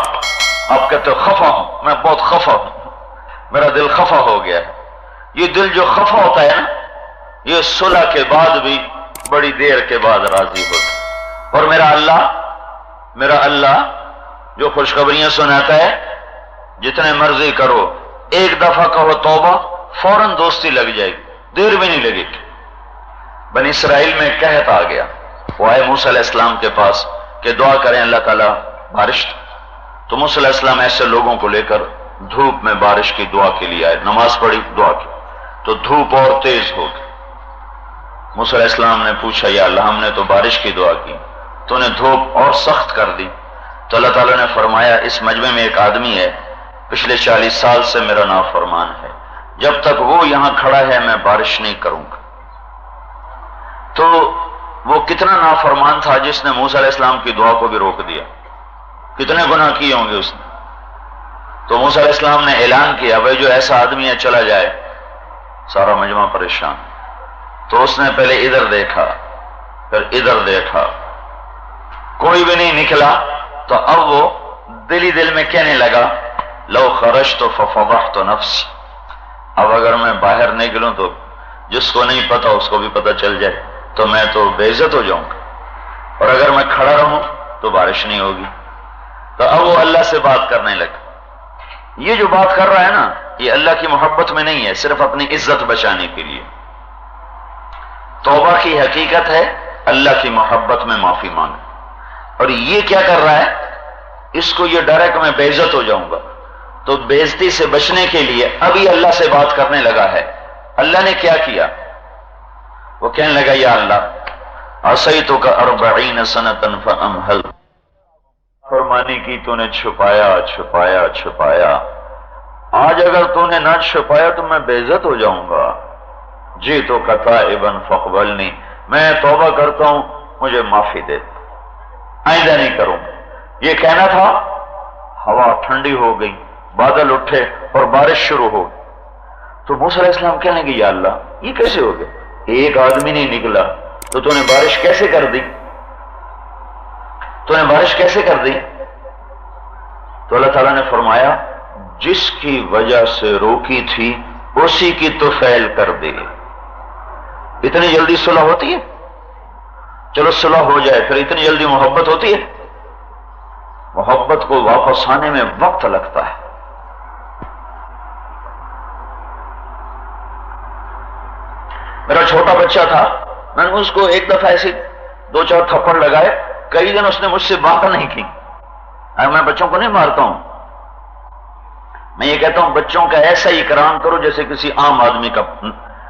Speaker 1: آپ کہتے ہو خفا ہوں، میں بہت خفا ہوں، میرا دل خفا ہو گیا ہے۔ یہ دل جو خفا ہوتا ہے نا، یہ صلح کے بعد بھی بڑی دیر کے بعد راضی ہوتا ہے۔ اور میرا اللہ جو خوشخبریاں سناتا ہے، جتنے مرضی کرو، ایک دفعہ کہو توبہ، فوراً دوستی لگ جائے گی، دیر بھی نہیں لگے گی۔ بنی اسرائیل میں قحط آ گیا، وہ آئے موسیٰ علیہ السلام کے پاس کہ دعا کریں اللہ تعالیٰ بارش۔ تو موسیٰ علیہ السلام ایسے لوگوں کو لے کر دھوپ میں بارش کی دعا کے لیے آئے، نماز پڑھی، دعا کی، تو دھوپ اور تیز ہو گئی۔ موسیٰ علیہ السلام نے پوچھا یا اللہ ہم نے تو بارش کی دعا کی، تو نے دھوپ اور سخت کر دی۔ تو اللہ تعالیٰ نے فرمایا اس مجمع میں ایک آدمی ہے پچھلے 40 سال سے میرا نافرمان ہے، جب تک وہ یہاں کھڑا ہے میں بارش نہیں کروں گا۔ تو وہ کتنا نافرمان تھا جس نے موسیٰ علیہ السلام کی دعا کو بھی روک دیا، کتنے گناہ کیے ہوں گے اس نے۔ تو موسیٰ علیہ السلام نے اعلان کیا بھائی جو ایسا آدمی ہے چلا جائے، سارا مجمع پریشان۔ تو اس نے پہلے ادھر دیکھا، پھر ادھر دیکھا، کوئی بھی نہیں نکلا۔ تو اب وہ دل ہی دل میں کہنے لگا لو خرجت ففضحت نفسی، اب اگر میں باہر نکلوں تو جس کو نہیں پتا اس کو بھی پتا چل جائے تو میں تو بے عزت ہو جاؤں گا، اور اگر میں کھڑا رہوں تو بارش نہیں ہوگی۔ تو اب وہ اللہ سے بات کرنے لگا۔ یہ جو بات کر رہا ہے نا، یہ اللہ کی محبت میں نہیں ہے، صرف اپنی عزت بچانے کے لیے۔ توبہ کی حقیقت ہے اللہ کی محبت میں معافی مانگ، اور یہ کیا کر رہا ہے، اس کو یہ ڈر ہے کہ میں بے عزت ہو جاؤں گا، تو بے عزتی سے بچنے کے لیے ابھی اللہ سے بات کرنے لگا ہے۔ اللہ نے کیا کیا، وہ کہنے لگا یا اللہ عصیتک 40 سنۃ فامہل، فرمانی کی تو نے چھپایا چھپایا چھپایا، آج اگر تو نے نہ چھپایا تو میں بے عزت ہو جاؤں گا۔ جی تو تائبا فاقبلنی، میں توبہ کرتا ہوں مجھے معافی دے، آئندہ نہیں کروں گا۔ یہ کہنا تھا، ہوا ٹھنڈی ہو گئی، بادل اٹھے اور بارش شروع ہو گئی۔ تو موسیٰ علیہ السلام کہنے لگے یا اللہ یہ کیسے ہو گیا، ایک آدمی نہیں نکلا تو نے بارش کیسے کر دی، تو نے بارش کیسے کر دی؟ تو اللہ تعالیٰ نے فرمایا جس کی وجہ سے روکی تھی اسی کی تو فعل کر دے۔ اتنی جلدی صلح ہوتی ہے؟ چلو صلح ہو جائے، پھر اتنی جلدی محبت ہوتی ہے؟ محبت کو واپس آنے میں وقت لگتا ہے۔ میرا چھوٹا بچہ تھا، میں نے اس کو ایک دفعہ ایسے 2-4 تھپڑ لگائے، کئی دن اس نے مجھ سے بات نہیں کی۔ میں بچوں کو نہیں مارتا ہوں، میں یہ کہتا ہوں بچوں کا ایسا اکرام کرو جیسے کسی عام آدمی کا،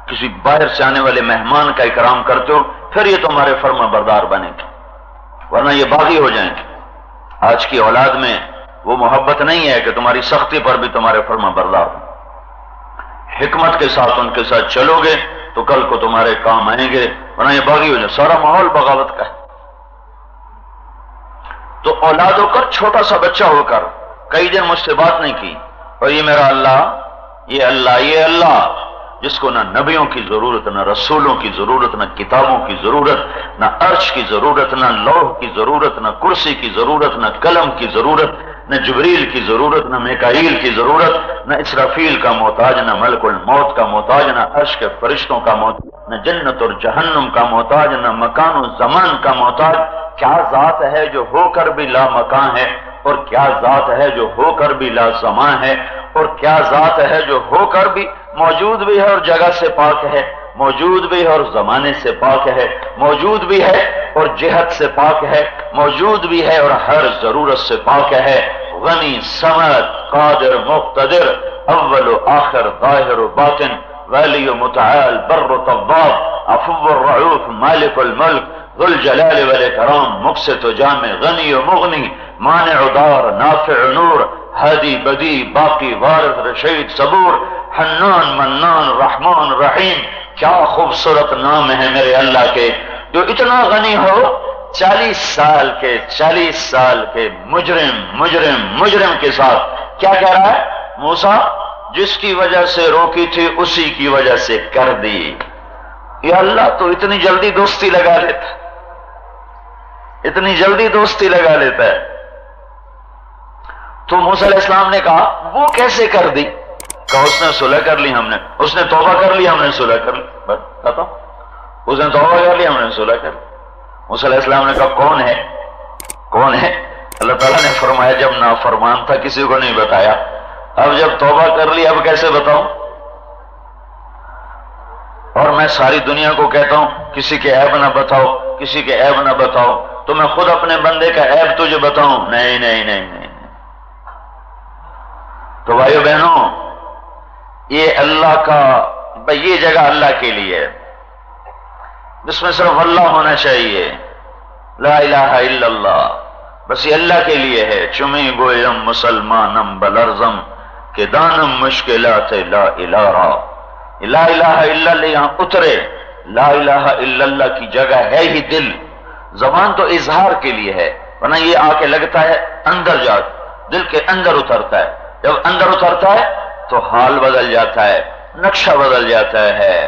Speaker 1: کسی باہر سے آنے والے مہمان کا اکرام کرتے ہو، پھر یہ تمہارے فرما بردار بنے گے، ورنہ یہ باغی ہو جائیں گے۔ آج کی اولاد میں وہ محبت نہیں ہے کہ تمہاری سختی پر بھی تمہارے فرما بردار ہو۔ حکمت کے ساتھ ان کے ساتھ چلو گے تو کل کو تمہارے کام آئیں گے، ورنہ یہ باغی ہو جائے۔ سارا ماحول بغاوت کا ہے۔ تو اولاد ہو کر، چھوٹا سا بچہ ہو کر کئی دن مجھ سے بات نہیں کی، اور یہ میرا اللہ، یہ اللہ، یہ اللہ جس کو نہ نبیوں کی ضرورت، نہ رسولوں کی ضرورت، نہ کتابوں کی ضرورت، نہ عرش کی ضرورت، نہ لوح کی ضرورت، نہ کرسی کی ضرورت، نہ قلم کی ضرورت، نہ جبریل کی ضرورت، نہ میکائیل کی ضرورت، نہ اسرافیل کا محتاج، نہ ملک الموت کا محتاج، نہ عرش کے فرشتوں کا محتاج، نہ جنت اور جہنم کا محتاج، نہ مکان و زمان کا محتاج۔ کیا ذات ہے جو ہو کر بھی لا مکان ہے، اور کیا ذات ہے جو ہو کر بھی لا زمان ہے، اور کیا ذات ہے جو ہو کر بھی موجود بھی ہے اور جگہ سے پاک ہے، موجود بھی ہے اور زمانے سے پاک ہے، موجود بھی ہے اور جہت سے پاک ہے، موجود بھی ہے اور ہر ضرورت سے پاک ہے۔ غنی، صمد، قادر، مقتدر، اول و آخر، ظاہر و باطن، ولی و متعال، بر و طواب، عفو الرعوف، مالک الملک، ذو الجلال والاکرام، مقسط و جامع، غنی و مغنی، مانع و دار، نافع و نور، ہادی بدی، باقی، وارث، رشید، صبور، حنان، منان، رحمان، رحیم۔ کیا خوبصورت نام ہے میرے اللہ کے، جو اتنا غنی ہو 40 سال کے مجرم کے ساتھ کیا کہہ رہا ہے موسیٰ؟ جس کی وجہ سے روکی تھی اسی کی وجہ سے کر دی۔ یا اللہ تو اتنی جلدی دوستی لگا لیتا، اتنی جلدی دوستی لگا لیتا ہے۔ تو موسیٰ علیہ السلام نے کہا وہ کیسے کر دی؟ کہا اس نے صلح کر لی، ہم نے، اس نے توبہ کر لی، ہم نے صلح کر لی۔ بس کہتا ہوں اس نے توبہ کر لی، ہم نے صلح کر لی۔ موسیٰ علیہ السلام نے کہا کون ہے؟ کون ہے؟ اللہ تعالیٰ نے فرمایا جب نافرمان تھا کسی کو نہیں بتایا، اب جب توبہ کر لی اب کیسے بتاؤں؟ اور میں ساری دنیا کو کہتا ہوں کسی کے عیب نہ بتاؤ، کسی کے عیب نہ بتاؤ، تو میں خود اپنے بندے کا عیب تجھے بتاؤں؟ نہیں نہیں نہیں نہیں۔ تو بھائیو بہنوں، یہ اللہ کا، بھائی یہ جگہ اللہ کے لیے ہے، جس میں صرف اللہ ہونا چاہیے، لا الہ الا اللہ، بس یہ اللہ کے لیے ہے۔ چمی گویم مسلمانم بلرزم کہ دانم مشکلات لا الہ را، لا الہ الا اللہ یہاں اترے، لا الہ الا اللہ کی جگہ ہے ہی دل، زبان تو اظہار کے لیے ہے، ورنہ یہ آ کے لگتا ہے اندر جا، دل کے اندر اترتا ہے، جب اندر اترتا ہے تو حال بدل جاتا ہے، نقشہ بدل جاتا ہے۔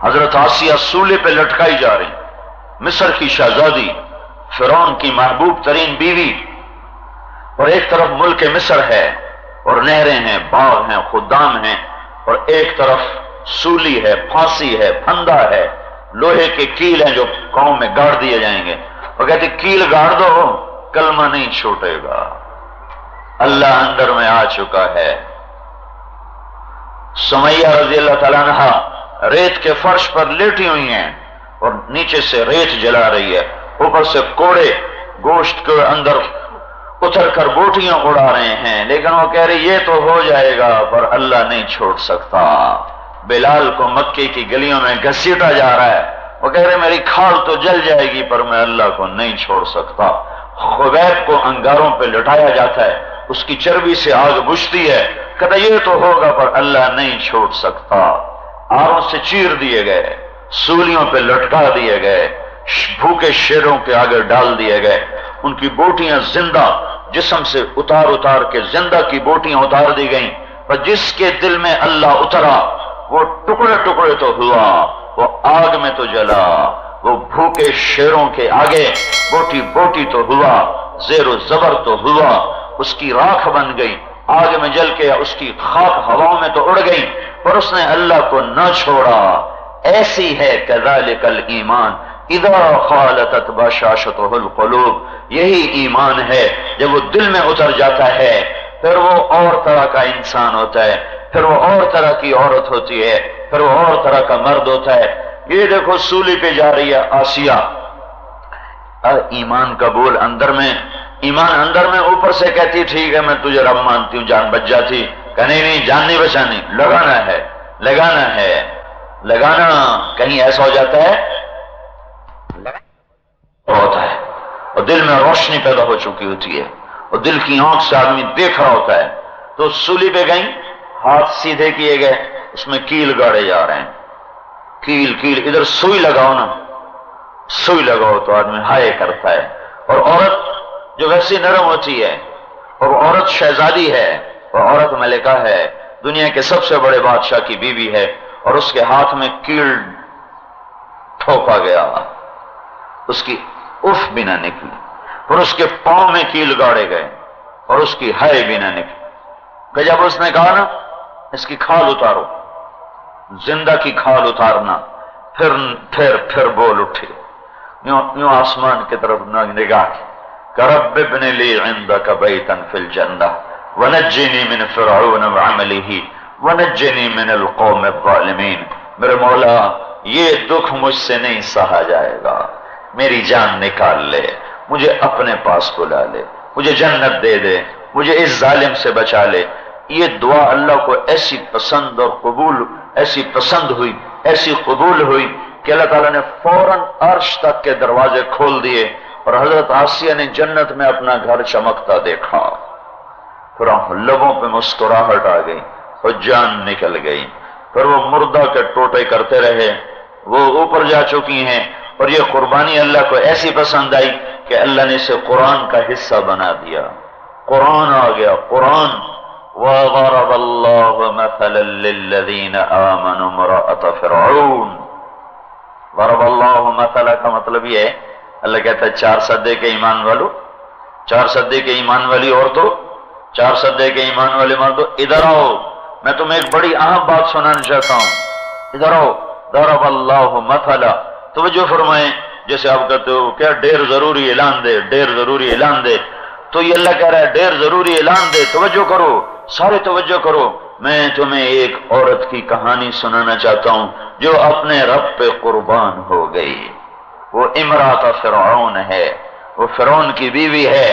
Speaker 1: حضرت آسیہ سولے پہ لٹکائی جا رہی، مصر کی شہزادی، فرعون کی محبوب ترین بیوی، اور ایک طرف ملک مصر ہے اور نہریں ہیں، باغ ہیں، خدام ہیں، اور ایک طرف سولی ہے، پھانسی ہے، پھندا ہے، لوہے کے کیل ہیں جو قوم میں گاڑ دیے جائیں گے۔ وہ کہتے کیل گاڑ دو کلمہ نہیں چھوٹے گا، اللہ اندر میں آ چکا ہے۔ سمیہ رضی اللہ تعالیٰ عنہا ریت کے فرش پر لیٹی ہوئی ہیں اور نیچے سے ریت جلا رہی ہے، اوپر سے کوڑے گوشت کے اندر اتر کر بوٹیاں اڑا رہے ہیں، لیکن وہ کہہ رہی یہ تو ہو جائے گا پر اللہ نہیں چھوڑ سکتا۔ بلال کو مکے کی گلیوں میں گھسیٹا جا رہا ہے، وہ کہہ رہے میری کھال تو جل جائے گی پر میں اللہ کو نہیں چھوڑ سکتا۔ خبیب کو انگاروں پہ لٹایا جاتا ہے، اس کی چربی سے آگ بجھتی ہے، کہتا یہ تو ہوگا پر اللہ نہیں چھوڑ سکتا۔ آروں سے چیر دیے گئے، سولیوں پہ لٹکا دیے گئے، بھوکے شیروں کے آگے ڈال دیے گئے، ان کی بوٹیاں زندہ جسم سے اتار اتار کے زندہ کی بوٹیاں اتار دی گئیں، پر جس کے دل میں اللہ اترا وہ ٹکڑے ٹکڑے تو ہوا، وہ آگ میں تو جلا، وہ بھوکے شیروں کے آگے بوٹی بوٹی تو ہوا، زیر و زبر تو ہوا، اس کی راکھ بن گئی، آگ میں جل کے اس کی خاک ہواؤں میں تو اڑ گئی، پر اس نے اللہ کو نہ چھوڑا۔ ایسی ہے کذالک الایمان اذا خالطت بشاشتہ القلوب، یہی ایمان ہے جب وہ دل میں اتر جاتا ہے پھر وہ اور طرح کا انسان ہوتا ہے، پھر وہ اور طرح کی عورت ہوتی ہے، پھر وہ اور طرح کا مرد ہوتا ہے۔ یہ دیکھو سولی پہ جا رہی ہے آسیہ، ایمان قبول اندر میں، ایمان اندر میں، اوپر سے کہتی ٹھیک ہے میں تجھے رب مانتی ہوں، جان بچ جاتی، کہ نہیں جان نہیں بچانی، لگانا ہے، لگانا ہے، لگانا کہیں ایسا ہو جاتا ہے ہوتا ہے، اور دل میں روشنی پیدا ہو چکی ہوتی ہے، اور دل کی آنکھ سے آدمی دیکھ رہا ہوتا ہے۔ تو سولی پہ گئیں، ہاتھ سیدھے کیے گئے، اس میں کیل گاڑے جا رہے ہیں، کیل کیل، ادھر سوئی لگاؤ نا، سوئی لگاؤ تو آدمی ہائے کرتا ہے۔ اور عورت جو ویسی نرم ہوتی ہے، اور عورت شہزادی ہے، اور عورت ملکہ ہے، دنیا کے سب سے بڑے بادشاہ کی بیوی ہے، اور اس کے ہاتھ میں کیل ٹھوکا گیا، اس کی اف بھی نہ نکلی، اور اس کے پاؤں میں کیل گاڑے گئے، اور اس کی ہائے بھی نہ نکلی۔ کہ جب اس نے کہا نا اس کی کھال اتارو، زندہ کی کھال اتارنا، پھر بول اٹھے، یوں آسمان کی طرف نگاہ کی کہ رب ابن لی عندک بیتا فی الجنہ ونجنی من فرعون وعملہ ونجنی من القوم الظالمین۔ میرے مولا یہ دکھ مجھ سے نہیں سہا جائے گا، میری جان نکال لے، مجھے اپنے پاس بلا لے، مجھے جنت دے دے، مجھے اس ظالم سے بچا لے۔ یہ دعا اللہ کو ایسی پسند اور قبول، ایسی پسند ہوئی، ایسی قبول ہوئی کہ اللہ تعالیٰ نے فوراً عرش تک کے دروازے کھول دیے، اور حضرت آسیہ نے جنت میں اپنا گھر چمکتا دیکھا، پھر لبوں پہ مسکراہٹ آ گئی اور جان نکل گئی۔ پھر وہ مردہ کے ٹوٹے کرتے رہے، وہ اوپر جا چکی ہیں، اور یہ قربانی اللہ کو ایسی پسند آئی کہ اللہ نے اسے قرآن کا حصہ بنا دیا۔ قرآن آ گیا، قرآن۔ وَضَرَبَ اللَّهُ مَثَلًا لِّلَّذِينَ آمَنُوا امْرَأَتَ فِرْعَوْنَ۔ ضرب اللہ مثلا کا مطلب یہ ہے، اللہ کہتا ہے 4 سدے کے ایمان والو، 4 سدے کے ایمان والی عورتوں، 4 سدے کے ایمان والے مردوں، ادھر آؤ، میں تمہیں ایک بڑی اہم بات سنانا چاہتا ہوں، ادھر آؤ۔ ضرب اللہ مثلا، توجہ فرمائیں، جیسے آپ کہتے ہو کیا ڈیر ضروری اعلان دے، ڈیر ضروری اعلان دے، تو یہ اللہ کہہ رہا ہے ڈیر ضروری اعلان دے، توجہ کرو، سارے توجہ کرو، میں تمہیں ایک عورت کی کہانی سنانا چاہتا ہوں جو اپنے رب پہ قربان ہو گئی۔ وہ امرأۃ فرعون ہے، وہ فرعون کی بیوی ہے۔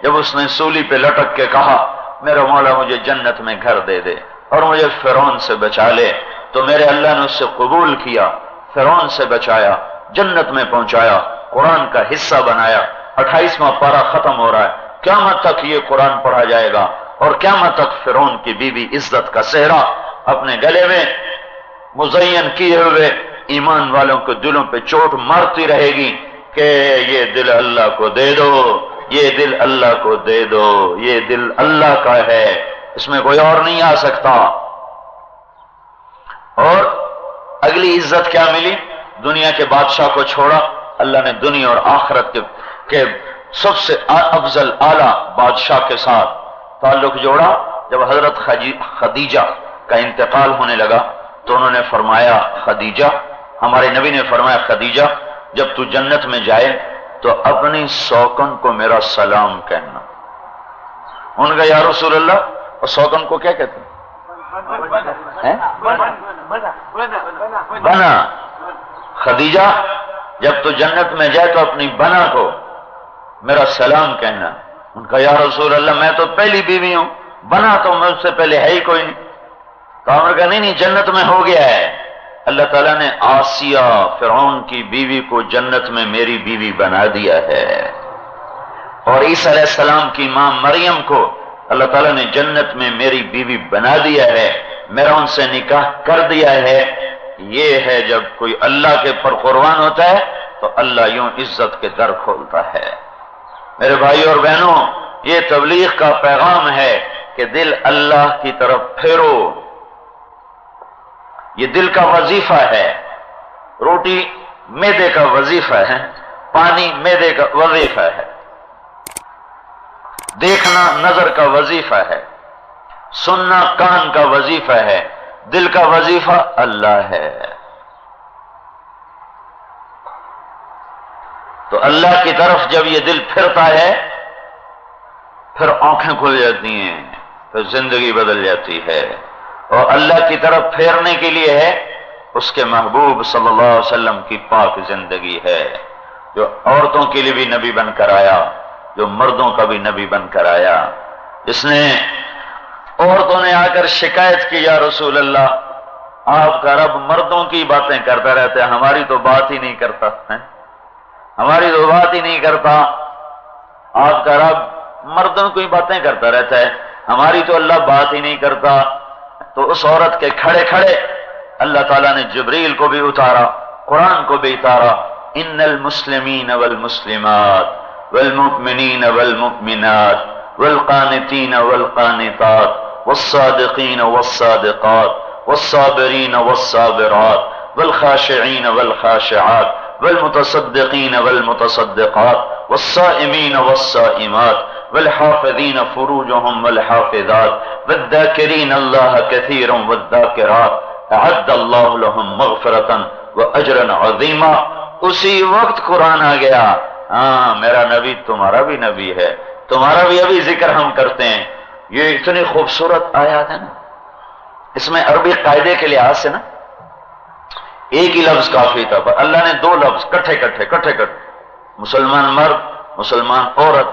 Speaker 1: جب اس نے سولی پہ لٹک کے کہا میرا مولا مجھے جنت میں گھر دے دے اور مجھے فرعون سے بچا لے، تو میرے اللہ نے اس سے قبول کیا، فرعون سے بچایا، جنت میں پہنچایا، قرآن کا حصہ بنایا۔ 28واں پارہ ختم ہو رہا ہے، قیامت تک یہ قرآن پڑھا جائے گا، اور قیامت تک فرعون کی بیوی عزت کا صحرا اپنے گلے میں مزین کیے ہوئے ایمان والوں کے دلوں پہ چوٹ مارتی رہے گی کہ یہ دل اللہ کو دے دو، یہ دل اللہ کو دے دو، یہ دل اللہ کا ہے، اس میں کوئی اور نہیں آ سکتا۔ اور اگلی عزت کیا ملی؟ دنیا کے بادشاہ کو چھوڑا، اللہ نے دنیا اور آخرت کے سب سے افضل اعلیٰ بادشاہ کے ساتھ تعلق جوڑا۔ جب حضرت خدیجہ کا انتقال ہونے لگا تو انہوں نے فرمایا خدیجہ، ہمارے نبی نے فرمایا خدیجہ جب تو جنت میں جائے تو اپنی سوکن کو میرا سلام کہنا۔ ان کا یا رسول اللہ، اور سوکن کو کیا کہتے ہیں؟ بنا۔ خدیجہ جب تو جنت میں جائے تو اپنی بنا کو میرا سلام کہنا۔ ان کا یا رسول اللہ میں تو پہلی بیوی ہوں، بنا تو مجھ سے پہلے ہے ہی کوئی نہیں۔ تو ہم نے کہا نہیں جنت میں ہو گیا ہے، اللہ تعالیٰ نے آسیہ فرعون کی بیوی کو جنت میں میری بیوی بنا دیا ہے، اور عیسیٰ علیہ السلام کی ماں مریم کو اللہ تعالیٰ نے جنت میں میری بیوی بنا دیا ہے، میرا ان سے نکاح کر دیا ہے۔ یہ ہے جب کوئی اللہ کے پر قربان ہوتا ہے تو اللہ یوں عزت کے در کھولتا ہے۔ میرے بھائی اور بہنوں، یہ تبلیغ کا پیغام ہے کہ دل اللہ کی طرف پھیرو، یہ دل کا وظیفہ ہے۔ روٹی معدے کا وظیفہ ہے، پانی معدے کا وظیفہ ہے، دیکھنا نظر کا وظیفہ ہے، سننا کان کا وظیفہ ہے، دل کا وظیفہ اللہ ہے۔ تو اللہ کی طرف جب یہ دل پھرتا ہے پھر آنکھیں کھل جاتی ہیں، پھر زندگی بدل جاتی ہے۔ اور اللہ کی طرف پھیرنے کے لیے ہے اس کے محبوب صلی اللہ علیہ وسلم کی پاک زندگی ہے، جو عورتوں کے لیے بھی نبی بن کر آیا، جو مردوں کا بھی نبی بن کر آیا۔ جس نے عورتوں نے آ کر شکایت کی یا رسول اللہ آپ کا رب مردوں کی باتیں کرتا رہتا ہے، ہماری تو بات ہی نہیں کرتا ہے، ہماری تو بات ہی نہیں کرتا، آپ کا رب مردوں کی باتیں کرتا رہتا ہے، ہماری تو اللہ بات ہی نہیں کرتا۔ تو اس عورت کے کھڑے کھڑے اللہ تعالیٰ نے جبریل کو بھی اتارا، قرآن کو بھی اتارا، ان المسلمین والمسلمات والمؤمنین والمؤمنات والقانتین والقانتات والصادقین والصادقات والصابرین والصابرات والخاشعین والخاشعات والمتصدقین والمتصدقات والصائمین والصائمات والحافظین فروجهم والحافظات والذاکرین اللہ کثیرا والذاکرات اعد اللہ لهم مغفرتا واجرا عظیما۔ اسی وقت قرآن آ گیا، ہاں میرا نبی تمہارا بھی نبی ہے، تمہارا بھی ابھی ذکر ہم کرتے ہیں۔ یہ اتنی خوبصورت آیات ہے نا، اس میں عربی قاعدے کے لحاظ سے نا ایک ہی لفظ کافی تھا، پر اللہ نے 2 لفظ کٹھے مسلمان مرد مسلمان عورت،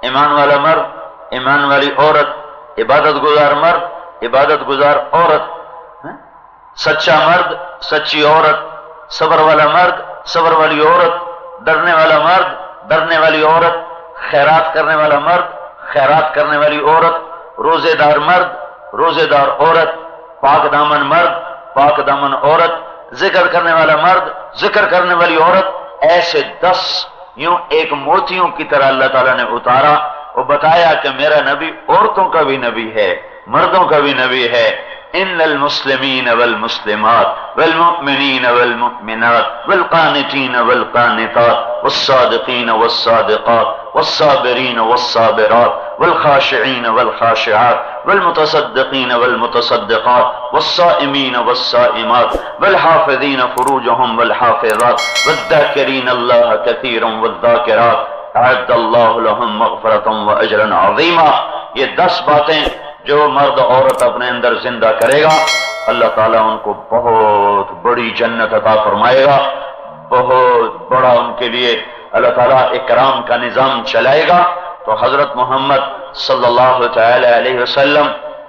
Speaker 1: ایمان والا مرد ایمان والی عورت، عبادت گزار مرد عبادت گزار عورت، سچا مرد سچی عورت، صبر والا مرد صبر والی عورت، ڈرنے والا مرد ڈرنے والی عورت، خیرات کرنے والا مرد خیرات کرنے والی عورت، روزے دار مرد روزے دار عورت، پاک دامن مرد پاک دامن عورت، ذکر کرنے والا مرد ذکر کرنے والی عورت۔ ایسے 10 یوں ایک موتیوں کی طرح اللہ تعالیٰ نے اتارا وہ بتایا کہ میرا نبی عورتوں کا بھی نبی ہے، مردوں کا بھی نبی ہے۔ ان المسلمین والمسلمات والمؤمنین والمؤمنات والقانتین والقانتات والصادقین والصادقات والصابرین والصابرات والخاشعین والخاشعات والمتصدقین والمتصدقات والصائمین والصائمات والحافظین فروجهم والحافظات والذاکرین اللہ کثیرا والذاکرات اعد اللہ لهم مغفرۃ واجرا عظیما۔ یہ 10 باتیں جو مرد عورت اپنے اندر زندہ کرے گا، اللہ تعالیٰ ان کو بہت بڑی جنت عطا فرمائے گا، بہت بڑا ان کے لیے اللہ تعالیٰ اکرام کا نظام چلائے گا۔ تو حضرت محمد صلی اللہ تعالی علیہ وسلم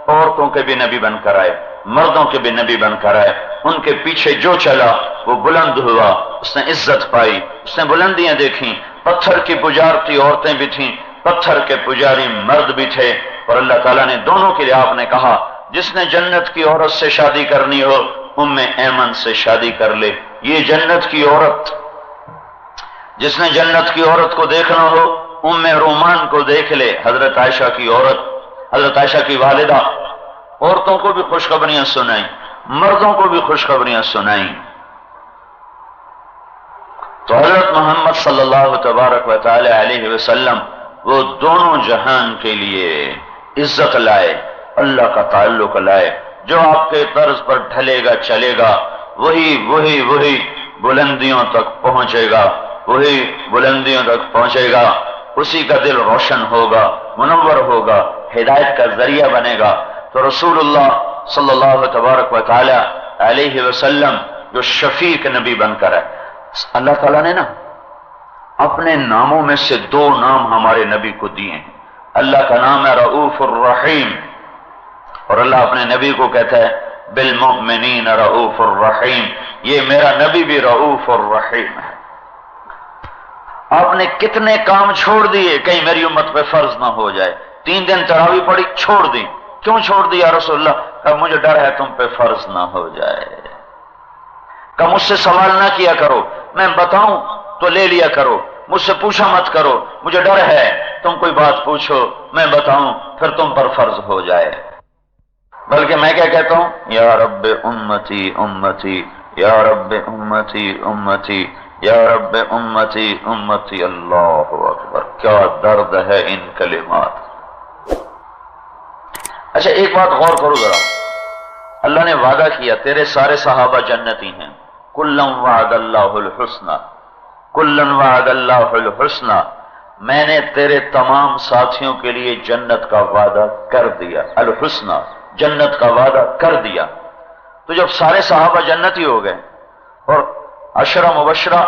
Speaker 1: عورتوں کے بھی نبی بن کر آئے، مردوں کے بھی نبی بن کر آئے، ان کے پیچھے جو چلا وہ بلند ہوا، اس نے عزت پائی، اس نے بلندیاں دیکھیں۔ پتھر کی پجارتی عورتیں بھی تھیں، پتھر کے پجاری مرد بھی تھے، اور اللہ تعالیٰ نے دونوں کے لیے آپ نے کہا جس نے جنت کی عورت سے شادی کرنی ہو ام ایمن سے شادی کر لے۔ یہ جنت کی عورت، جس نے جنت کی عورت کو دیکھنا ہو ام رومان کو دیکھ لے، حضرت عائشہ کی عورت، حضرت عائشہ کی والدہ۔ عورتوں کو بھی خوشخبریاں سنائیں، مردوں کو بھی خوشخبریاں سنائیں۔ تو حضرت محمد صلی اللہ تبارک و تعالی علیہ وسلم وہ دونوں جہان کے لیے عزت لائے، اللہ کا تعلق لائے۔ جو آپ کے طرز پر ڈھلے گا چلے گا وہی بلندیوں تک پہنچے گا، وہی بلندیوں تک پہنچے گا، اسی کا دل روشن ہوگا، منور ہوگا، ہدایت کا ذریعہ بنے گا۔ تو رسول اللہ صلی اللہ تبارک و تعالی علیہ وسلم جو شفیق نبی بن کر ہے، اللہ تعالیٰ نے نا اپنے ناموں میں سے 2 نام ہمارے نبی کو دیے ہیں۔ اللہ کا نام ہے رؤوف الرحیم، اور اللہ اپنے نبی کو کہتا ہے بالمؤمنین رؤوف الرحیم۔ یہ میرا نبی بھی رؤوف الرحیم ہے۔ آپ نے کتنے کام چھوڑ دیے کہیں میری امت پہ فرض نہ ہو جائے۔ 3 دن تراویح پڑھی، چھوڑ دی۔ کیوں چھوڑ دی یا رسول اللہ؟ کہ مجھے ڈر ہے تم پہ فرض نہ ہو جائے، کہ مجھ سے سوال نہ کیا کرو، میں بتاؤں تو لے لیا کرو، مجھ سے پوچھا مت کرو، مجھے ڈر ہے تم کوئی بات پوچھو میں بتاؤں پھر تم پر فرض ہو جائے۔ بلکہ میں کیا کہتا ہوں، یا رب امتی امتی، یا رب امتی امتی، یا رب امتی امتی۔ اللہ اکبر، کیا درد ہے ان کلمات۔ اچھا ایک بات غور کرو ذرا، اللہ نے وعدہ کیا تیرے سارے صحابہ جنتی ہیں، کلًا وعد اللہ الحسنى، کلًا وعد اللہ الحسنى، میں نے تیرے تمام ساتھیوں کے لیے جنت کا وعدہ کر دیا، الحسنى جنت کا وعدہ کر دیا۔ تو جب سارے صحابہ جنتی ہو گئے اور 10 مبشرہ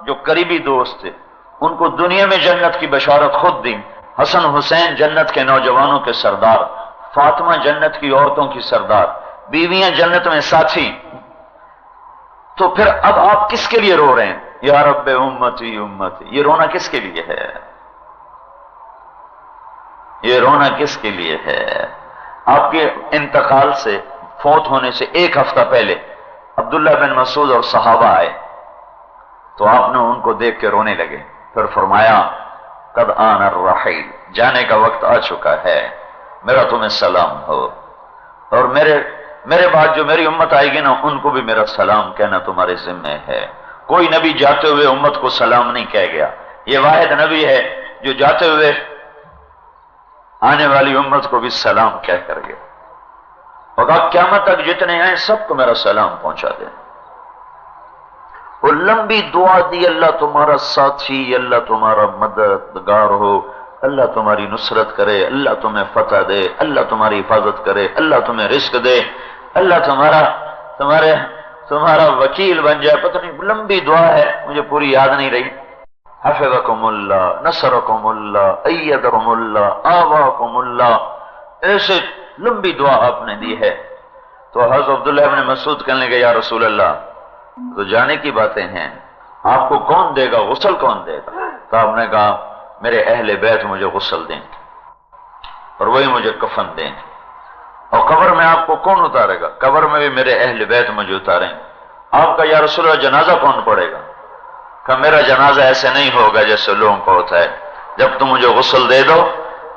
Speaker 1: جو قریبی دوست تھے ان کو دنیا میں جنت کی بشارت خود دی، حسن حسین جنت کے نوجوانوں کے سردار، فاطمہ جنت کی عورتوں کی سردار، بیویاں جنت میں ساتھی، تو پھر اب آپ کس کے لیے رو رہے ہیں؟ یا رب امتی امتی، یہ رونا کس کے لیے ہے؟ یہ رونا کس کے لیے ہے؟ آپ کے انتقال سے، فوت ہونے سے 1 ہفتہ پہلے عبداللہ بن مسعود اور صحابہ آئے تو آپ نے ان کو دیکھ کے رونے لگے، پھر فرمایا قد آن الرحیل، جانے کا وقت آ چکا ہے، میرا تمہیں سلام ہو، اور میرے بعد جو میری امت آئے گی نا ان کو بھی میرا سلام کہنا تمہارے ذمہ ہے۔ کوئی نبی جاتے ہوئے امت کو سلام نہیں کہہ گیا، یہ واحد نبی ہے جو جاتے ہوئے آنے والی امت کو بھی سلام کہہ کر گیا، اور کہا قیامت تک جتنے آئے سب کو میرا سلام پہنچا دیں۔ وہ لمبی دعا دی، اللہ تمہارا ساتھی، اللہ تمہارا مددگار ہو، اللہ تمہاری نصرت کرے، اللہ تمہیں فتح دے، اللہ تمہاری حفاظت کرے، اللہ تمہیں رزق دے، اللہ تمہارا وکیل بن جائے۔ پتہ نہیں لمبی دعا ہے، مجھے پوری یاد نہیں رہی۔ حفظکم اللہ، نصرکم اللہ، ایدکم اللہ، آواکم اللہ، ایسے لمبی دعا آپ نے دی ہے۔ تو حضرت عبداللہ بن مسعود کہنے لگے یا رسول اللہ تو جانے کی باتیں ہیں، آپ کو کون دے گا، غسل کون دے گا؟ تو آپ نے کہا میرے اہل بیت مجھے غسل دیں اور وہی مجھے کفن دیں، اور قبر میں آپ کو کون اتارے گا؟ قبر میں بھی میرے اہل بیت مجھے اتاریں۔ آپ کا یا رسول اللہ جنازہ کون پڑے گا؟ کہ میرا جنازہ ایسے نہیں ہوگا جیسے لوگوں کو ہوتا ہے، جب تم مجھے غسل دے دو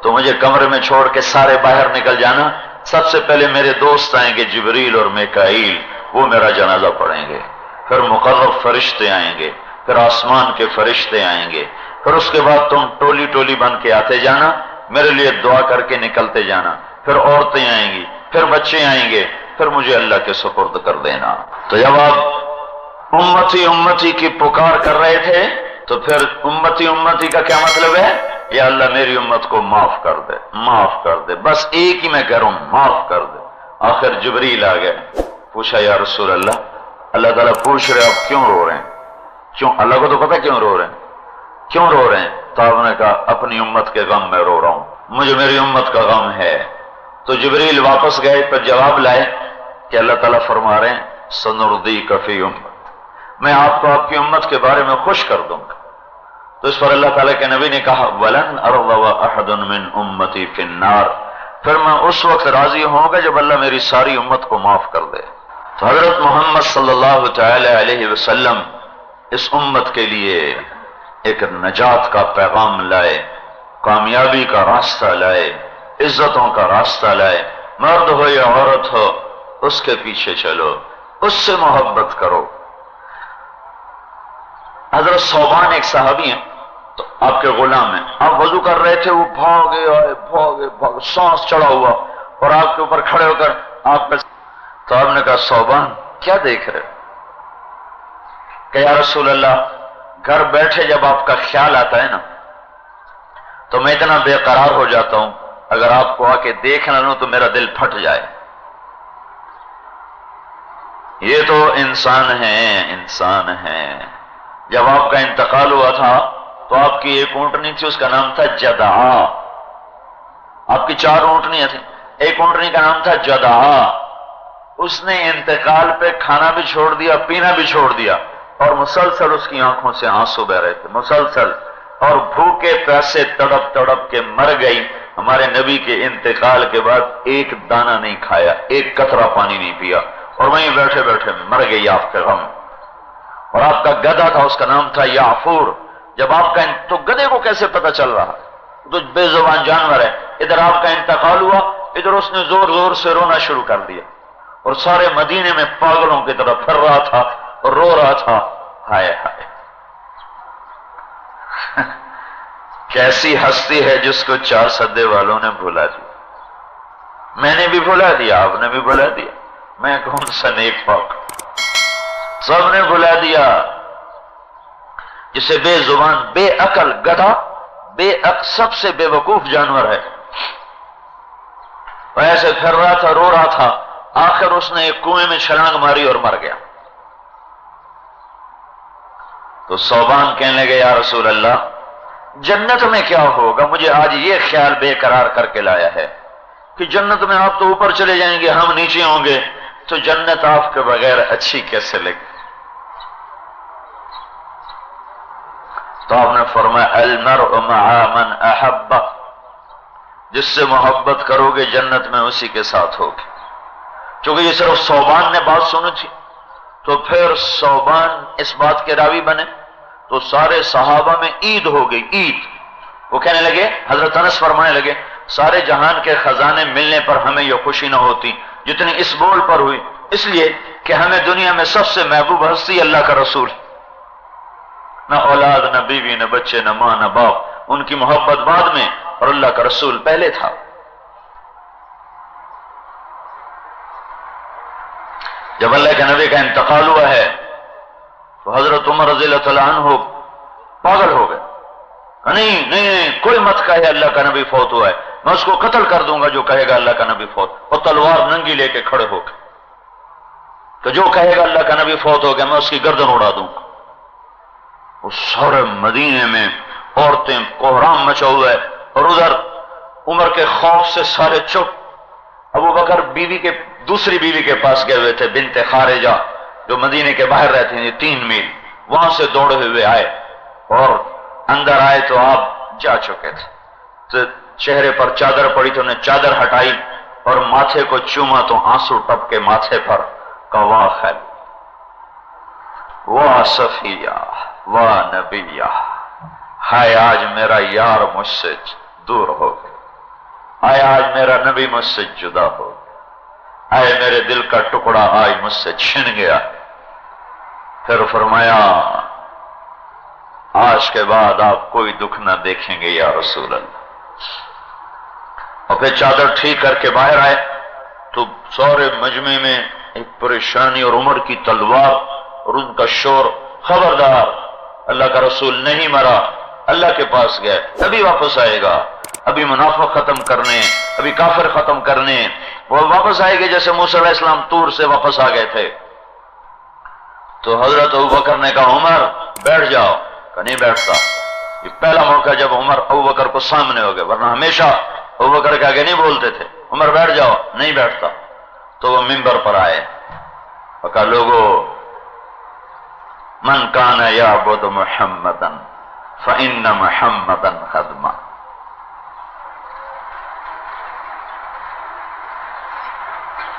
Speaker 1: تو مجھے کمرے میں چھوڑ کے سارے باہر نکل جانا، سب سے پہلے میرے دوست آئیں گے جبریل اور میکائیل، وہ میرا جنازہ پڑھیں گے، پھر مقرب فرشتے آئیں گے، پھر آسمان کے فرشتے آئیں گے، پھر اس کے بعد تم ٹولی ٹولی بن کے آتے جانا، میرے لیے دعا کر کے نکلتے جانا، پھر عورتیں آئیں گی، پھر بچے آئیں گے، پھر مجھے اللہ کے سپرد کر دینا۔ تو جب آپ امتی امتی کی پکار کر رہے تھے تو پھر امتی امتی کا کیا مطلب ہے؟ یا اللہ میری امت کو معاف کر دے، معاف کر دے، بس ایک ہی میں کروں، معاف کر دے۔ آخر جبریل آ گئے، پوچھا یا رسول اللہ، اللہ تعالیٰ پوچھ رہے آپ کیوں رو رہے ہیں؟ کیوں؟ اللہ کو تو پتہ کیوں رو رہے ہیں، کیوں رو رہے ہیں؟ تو آپ نے کہا اپنی امت کے غم میں رو رہا ہوں، مجھے میری امت کا غم ہے۔ تو جبریل واپس گئے، پر جواب لائے کہ اللہ تعالیٰ فرما رہے ہیں سنردیک فی امت، میں آپ کو آپ کی امت کے بارے میں خوش کر دوں گا۔ تو اس پر اللہ تعالیٰ کے نبی نے کہا وَلَنْ أَرْضَوَ أَحَدٌ مِّنْ أُمَّتِي فِي النَّارِ، پھر میں اس وقت راضی ہوں گا جب اللہ میری ساری امت کو معاف کر دے۔ تو حضرت محمد صلی اللہ تعالی علیہ وسلم اس امت کے لیے ایک نجات کا پیغام لائے، کامیابی کا راستہ لائے، عزتوں کا راستہ لائے۔ مرد ہو یا عورت ہو اس کے پیچھے چلو، اس سے محبت کرو۔ حضرت صوبان ایک صحابی ہیں، تو آپ کے غلام ہیں، آپ وضو کر رہے تھے، وہ بھاگے آئے، بھاگے بھاگے، سانس چڑھا ہوا اور آپ کے اوپر کھڑے ہو کر آپ پہ، تو آپ نے کہا صوبان کیا دیکھ رہے؟ کہ یا رسول اللہ گھر بیٹھے جب آپ کا خیال آتا ہے نا تو میں اتنا بے قرار ہو جاتا ہوں، اگر آپ کو آ کے دیکھ نہ لوں تو میرا دل پھٹ جائے۔ یہ تو انسان ہیں، انسان ہیں۔ جب آپ کا انتقال ہوا تھا تو آپ کی ایک اونٹنی تھی، اس کا نام تھا جدعا۔ آپ کی 4 اونٹنیاں تھیں، ایک اونٹنی کا نام تھا جدعا۔ اس نے انتقال پہ کھانا بھی چھوڑ دیا، پینا بھی چھوڑ دیا، اور مسلسل اس کی آنکھوں سے آنسو بہ رہے تھے، مسلسل، اور بھوکے پیاسے تڑپ تڑپ کے مر گئی۔ ہمارے نبی کے انتقال کے بعد ایک دانہ نہیں کھایا، ایک قطرہ پانی نہیں پیا، اور وہیں بیٹھے بیٹھے مر گئی آپ کے غم۔ اور آپ کا گدھا تھا، اس کا نام تھا یعفور۔ جب آپ کا تو گدھے کو کیسے پتہ چل رہا؟ تو بے زبان جانور ہے۔ ادھر آپ کا انتقال ہوا، ادھر اس نے زور زور سے رونا شروع کر دیا، اور سارے مدینے میں پاگلوں کی طرح پھر رہا تھا اور رو رہا تھا، ہائے ہائے کیسی ہستی ہے جس کو 4 سدے والوں نے بھلا دیا۔ میں نے بھی بھلا دیا، آپ نے بھی بھلا دیا، میں کون سا نیک پاک، سب نے بھلا دیا۔ جسے بے زبان، بے عقل گدھا، سب سے بے وقوف جانور ہے، ایسے پھر رہا تھا، رو رہا تھا، آخر اس نے ایک کنویں میں چھلانگ ماری اور مر گیا۔ تو صوبان کہنے لگے یا رسول اللہ جنت میں کیا ہوگا؟ مجھے آج یہ خیال بے قرار کر کے لایا ہے کہ جنت میں آپ تو اوپر چلے جائیں گے، ہم نیچے ہوں گے، تو جنت آپ کے بغیر اچھی کیسے لگے؟ تو آپ نے فرمایا المرء مع من احب، جس سے محبت کرو گے جنت میں اسی کے ساتھ ہوگی۔ چونکہ یہ صرف صوبان نے بات سنی تھی، تو پھر صوبان اس بات کے راوی بنے، تو سارے صحابہ میں عید ہو گئی، عید۔ وہ کہنے لگے، حضرت انس فرمانے لگے سارے جہان کے خزانے ملنے پر ہمیں یہ خوشی نہ ہوتی جتنی اس بول پر ہوئی، اس لیے کہ ہمیں دنیا میں سب سے محبوب ہستی اللہ کا رسول، نہ اولاد، نہ بیوی، نہ بچے، نہ ماں، نہ باپ، ان کی محبت بعد میں، اور اللہ کا رسول پہلے تھا۔ جب اللہ کے نبی کا انتقال ہوا ہے تو حضرت عمر رضی اللہ تعالیٰ عنہ پاگل ہو گئے، نہیں نہیں کوئی مت کہے اللہ کا نبی فوت ہوا ہے، میں اس کو قتل کر دوں گا جو کہے گا اللہ کا نبی فوت، اور تلوار ننگی لے کے کھڑے ہو گئے، تو جو کہے گا اللہ کا نبی فوت ہو گیا میں اس کی گردن اڑا دوں گا۔ اس سارے مدینے میں عورتیں کوہرام مچا ہوا ہے، اور ادھر عمر کے خوف سے سارے چپ۔ ابو بکر بیوی کے دوسری بیوی کے پاس گئے ہوئے تھے، بنت خارجہ، جو مدینے کے باہر رہتی ہیں 3 میل، وہاں سے دوڑے ہوئے آئے، اور اندر آئے تو آپ جا چکے تھے، تو چہرے پر چادر پڑی تو انہیں چادر ہٹائی اور ماتھے کو چوما تو آنسو ٹپ کے ماتھے پر کہا واہ خیل، واہ صفیہ، واہ نبیہ، ہائے آج میرا یار مجھ سے دور ہو گیا۔ آئے آج میرا نبی مجھ سے جدا ہو، آئے میرے دل کا ٹکڑا آج مجھ سے چھن گیا۔ پھر فرمایا آج کے بعد آپ کوئی دکھ نہ دیکھیں گے یا رسول اللہ۔ اور پھر چادر ٹھیک کر کے باہر آئے تو سورے مجمع میں ایک پریشانی اور عمر کی تلوار اور ان کا شور، خبردار اللہ کا رسول نہیں مرا، اللہ کے پاس گئے، ابھی واپس آئے گا، ابھی منافق ختم کرنے، ابھی کافر ختم کرنے، وہ واپس آئے گے جیسے موسیٰ علیہ السلام طور سے واپس آ گئے تھے۔ تو حضرت ابوبکر نے کہا عمر بیٹھ جاؤ، کہ نہیں بیٹھتا۔ یہ پہلا موقع جب عمر ابوبکر کو سامنے ہو گئے، ورنہ ہمیشہ ابوبکر کے آگے نہیں بولتے تھے، عمر بیٹھ جاؤ، نہیں بیٹھتا۔ تو وہ منبر پر آئے اور کہا لوگو من کان یعبد محمدا فإن محمدا قد مات۔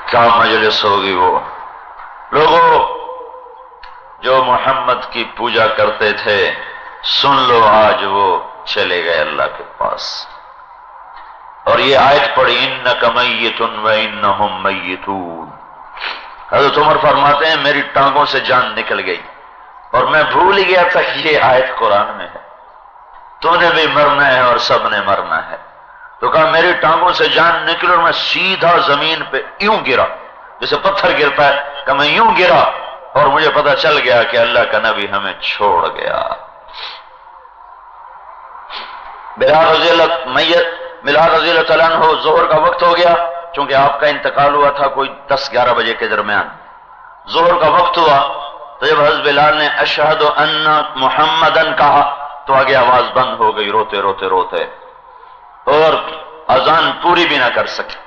Speaker 1: کیا مجلس ہوگی وہ لوگوں جو محمد کی پوجا کرتے تھے، سن لو آج وہ چلے گئے اللہ کے پاس۔ اور یہ آیت پڑھی انک میت وانہم میتون۔ حضرت عمر فرماتے ہیں میری ٹانگوں سے جان نکل گئی اور میں بھول گیا تھا کہ یہ آیت قرآن میں ہے، تو نے بھی مرنا ہے اور سب نے مرنا ہے۔ تو کہا میری ٹانگوں سے جان نکل اور میں سیدھا زمین پہ یوں گرا جیسے پتھر گرتا ہے، کہ میں یوں گرا اور مجھے پتا چل گیا کہ اللہ کا نبی ہمیں چھوڑ گیا۔ بلال رضی اللہ تعالیٰ عنہ ظہر کا وقت ہو گیا، چونکہ آپ کا انتقال ہوا تھا کوئی 10-11 بجے کے درمیان، ظہر کا وقت ہوا تو جب حضرت بلال نے اشہد ان محمدن کہا تو آگے آواز بند ہو گئی، روتے روتے روتے، اور اذان پوری بھی نہ کر سکے۔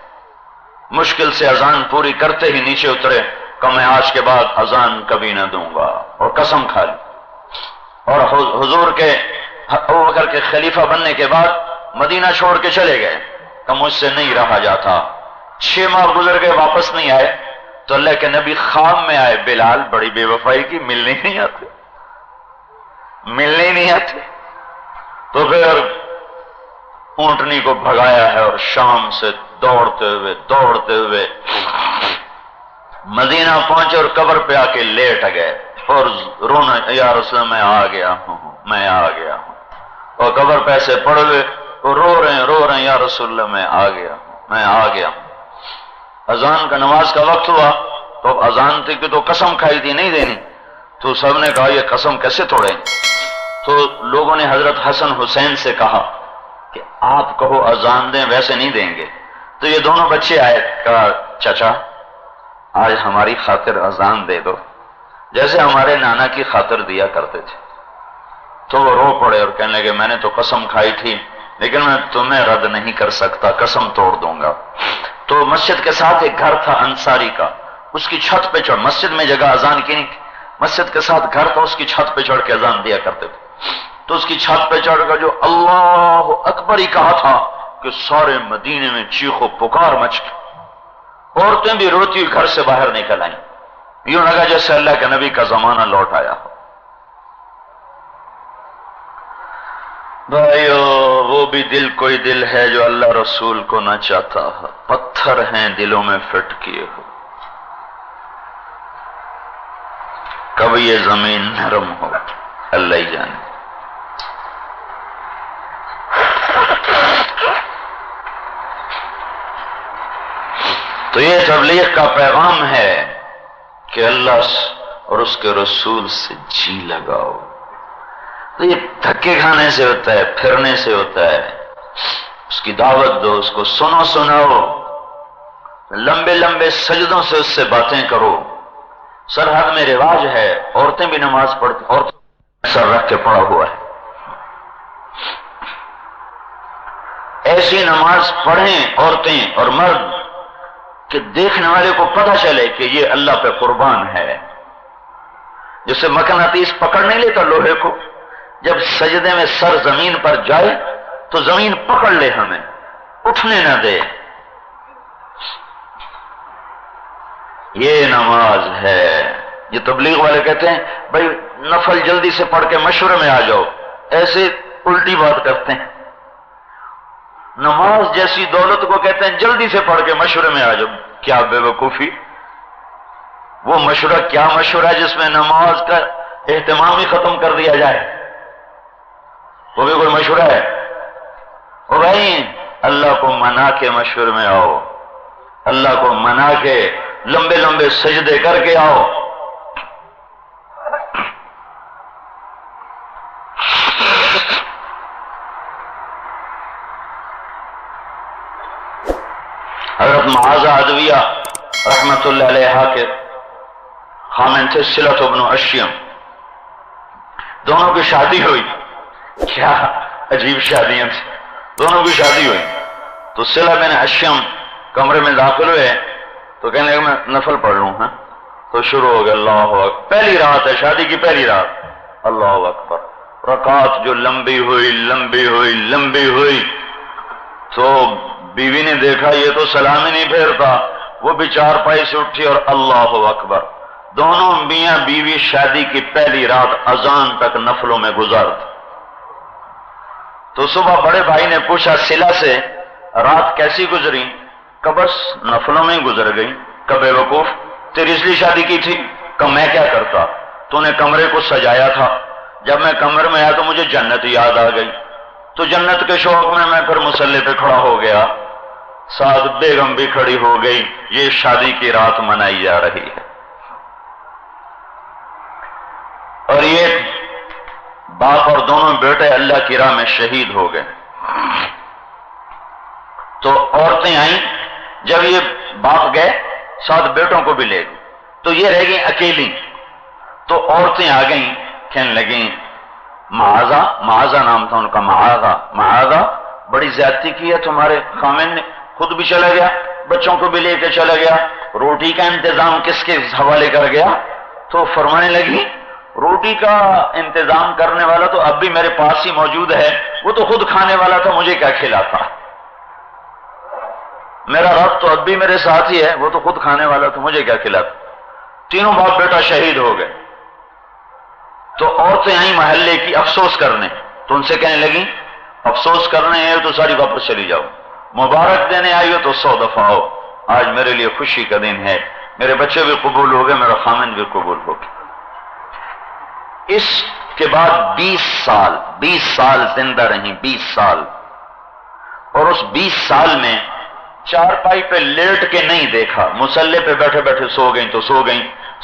Speaker 1: مشکل سے اذان پوری کرتے ہی نیچے اترے کہ میں آج کے بعد اذان کبھی نہ دوں گا، اور قسم کھا لی۔ اور حضور کے ابوبکر کے خلیفہ بننے کے بعد مدینہ چھوڑ کے چلے گئے کہ مجھ سے نہیں رہا جاتا۔ 6 ماہ گزر گئے، واپس نہیں آئے تو اللہ کے نبی خواب میں آئے، بلال بڑی بے وفائی کی، ملنے نہیں آتے، ملنے نہیں آتے۔ تو پھر اونٹنی کو بھگایا ہے اور شام سے دوڑتے ہوئے مدینہ پہنچے اور قبر پہ آ کے لیٹ گئے اور رونا، یا رسول اللہ میں آ گیا ہوں، میں آ گیا ہوں۔ اور قبر پہ ایسے پڑ گئے اور رو رہے ہیں یا رسول اللہ میں آ گیا ہوں، میں آ گیا ہوں۔ اذان کا نماز کا وقت ہوا تو اذان تھی کہ تو قسم کھائی تھی نہیں دینی، تو سب نے کہا یہ قسم کیسے توڑیں؟ تو لوگوں نے حضرت حسن حسین سے کہا کہ آپ کہو اذان دیں، ویسے نہیں دیں گے۔ تو یہ دونوں بچے آئے، کہا چچا آج ہماری خاطر اذان دے دو جیسے ہمارے نانا کی خاطر دیا کرتے تھے۔ تو وہ رو پڑے اور کہنے لگے میں نے تو قسم کھائی تھی لیکن میں تمہیں رد نہیں کر سکتا، قسم توڑ دوں گا۔ تو مسجد کے ساتھ ایک گھر تھا انصاری کا، اس کی چھت پہ چڑھ، مسجد میں جگہ اذان کی نہیں، مسجد کے ساتھ گھر تھا، اس کی چھت پہ چڑھ کے اذان دیا کرتے تھے۔ تو اس کی چھت پہ چڑھ کر جو اللہ اکبر ہی کہا تھا کہ سارے مدینے میں چیخ و پکار مچ گئی، عورتیں بھی روتی ہوئی گھر سے باہر نکل آئیں، یوں لگا جیسے اللہ کے نبی کا زمانہ لوٹ آیا ہو۔ بھائیو وہ بھی دل کوئی دل ہے جو اللہ رسول کو نہ چاہتا، پتھر ہیں دلوں میں فٹ کیے ہو، کب یہ زمین نرم ہو اللہ ہی جانے۔ تو یہ تبلیغ کا پیغام ہے کہ اللہ اور اس کے رسول سے جی لگاؤ۔ تو یہ دھکے کھانے سے ہوتا ہے، پھرنے سے ہوتا ہے، اس کی دعوت دو، اس کو سناؤ، لمبے لمبے سجدوں سے اس سے باتیں کرو۔ سرحد میں رواج ہے عورتیں بھی نماز پڑھتی، عورتیں سر رکھ کے پڑا ہوا ہے، ایسی نماز پڑھیں عورتیں اور مرد کہ دیکھنے والے کو پتہ چلے کہ یہ اللہ پہ قربان ہے۔ جسے مقناطیس پکڑ نہیں لیتا لوہے کو، جب سجدے میں سر زمین پر جائے تو زمین پکڑ لے، ہمیں اٹھنے نہ دے۔ یہ نماز ہے۔ یہ تبلیغ والے کہتے ہیں بھائی نفل جلدی سے پڑھ کے مشورے میں آ جاؤ، ایسے الٹی بات کرتے ہیں۔ نماز جیسی دولت کو کہتے ہیں جلدی سے پڑھ کے مشورے میں آ جاؤ. کیا بے وقوفی. وہ مشورہ کیا مشورہ ہے جس میں نماز کا اہتمام ہی ختم کر دیا جائے. وہ بھی کوئی مشورہ ہے؟ او بھائی اللہ کو منا کے مشورے میں آؤ، اللہ کو منا کے لمبے لمبے سجدے کر کے آؤ. حضرت معاذہ عدویہ رحمت اللہ علیہ کے خامن تھے صلۃ بن اشیم. دونوں کی شادی ہوئی. کیا عجیب شادیاں تھیں. دونوں کی شادی ہوئی تو صلہ بن اشیم کمرے میں داخل ہوئے تو کہنے لگے میں نفل پڑھ لوں. ہاں تو شروع ہو گیا اللہ اکبر. پہلی رات ہے شادی کی، پہلی رات. اللہ اکبر. رکعت جو لمبی ہوئی لمبی ہوئی لمبی ہوئی تو بیوی نے دیکھا یہ تو سلام ہی نہیں پھیرتا. وہ بھی چارپائی سے اٹھی اور اللہ اکبر. دونوں میاں بیوی شادی کی پہلی رات اذان تک نفلوں میں گزارت. تو صبح بڑے بھائی نے پوچھا صلہ سے رات کیسی گزری؟ کہ بس نفلوں میں ہی گزر گئی. کہ بے وقوف تیری اس لیے شادی کی تھی؟ کہ میں کیا کرتا، تو نے کمرے کو سجایا تھا. جب میں کمرے میں آیا تو مجھے جنت یاد آ گئی، تو جنت کے شوق میں پھر مصلی پہ کھڑا ہو گیا، ساتھ بیگم بھی کھڑی ہو گئی. یہ شادی کی رات منائی جا رہی ہے. اور یہ باپ اور دونوں بیٹے اللہ کی راہ میں شہید ہو گئے. تو عورتیں آئیں. جب یہ باپ گئے ساتھ بیٹوں کو بھی لے گئے تو یہ رہ گئیں اکیلی. تو عورتیں آ گئیں کہنے لگیں معاذہ، معاذہ نام تھا ان کا، معاذہ معاذہ بڑی زیادتی کی ہے تمہارے خامن نے. خود بھی چلا گیا، بچوں کو بھی لے کے چلا گیا، روٹی کا انتظام کس کے حوالے کر گیا؟ تو فرمانے لگی روٹی کا انتظام کرنے والا تو اب بھی میرے پاس ہی موجود ہے، وہ تو خود کھانے والا تھا، مجھے کیا کھلاتا؟ میرا رب تو اب بھی میرے ساتھ ہی ہے، وہ تو خود کھانے والا تھا، مجھے کیا کھلاتا؟ تینوں باپ بیٹا شہید ہو گئے. تو عورتیں آئیں محلے کی افسوس کرنے. تو ان سے کہنے لگیں افسوس کرنے ہیں تو ساری واپس چلی جاؤ، مبارک دینے آئی ہو تو 100 دفعہ آؤ. آج میرے لیے خوشی کا دن ہے، میرے بچے بھی قبول ہو گئے، میرا خامن بھی قبول ہو گیا. اس کے بعد 20 سال زندہ رہیں، 20 سال. اور اس 20 سال میں چارپائی پہ لیٹ کے نہیں دیکھا، مصلی پہ بیٹھے بیٹھے سو گئیں تو سو گئیں.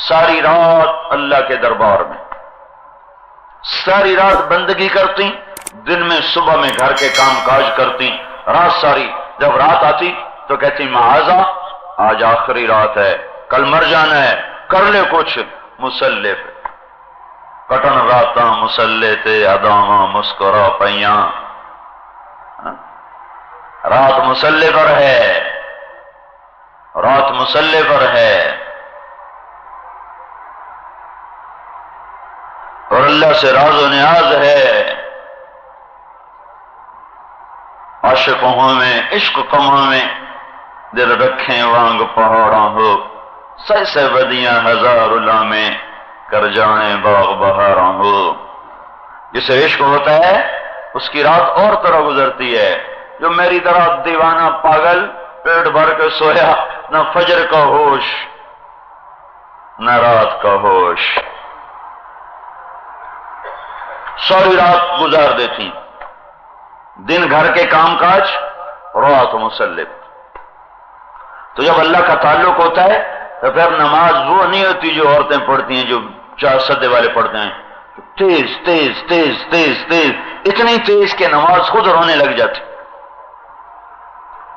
Speaker 1: ساری رات اللہ کے دربار میں، ساری رات بندگی کرتی، دن میں صبح میں گھر کے کام کاج کرتی، رات ساری. جب رات آتی تو کہتی معاذہ آج آخری رات ہے، کل مر جانا ہے، کر لے کچھ. مصلی پہ کٹن راتاں مصلی تے اداواں مسکرا پیاں. رات مصلی پر ہے، رات مصلی پر ہے. اور اللہ سے راز و نیاز ہے. عاشقوں میں عشق کموں میں دل رکھیں وانگ پہاڑاں ہو، سہ بدیاں ہزار لامیں کر جائیں باغ بہاراں ہو. جسے عشق ہوتا ہے اس کی رات اور طرح گزرتی ہے. جو میری طرح دیوانہ پاگل پیٹ بھر کے سویا، نہ فجر کا ہوش نہ رات کا ہوش، ساری رات گزار دیتی، دن گھر کے کام کاج، رات مصلی. تو جب اللہ کا تعلق ہوتا ہے تو پھر نماز وہ نہیں ہوتی جو عورتیں پڑھتی ہیں، جو 4 سدے والے پڑھتے ہیں، تیز تیز تیز تیز تیز، اتنی تیز کہ نماز خود رونے لگ جاتی.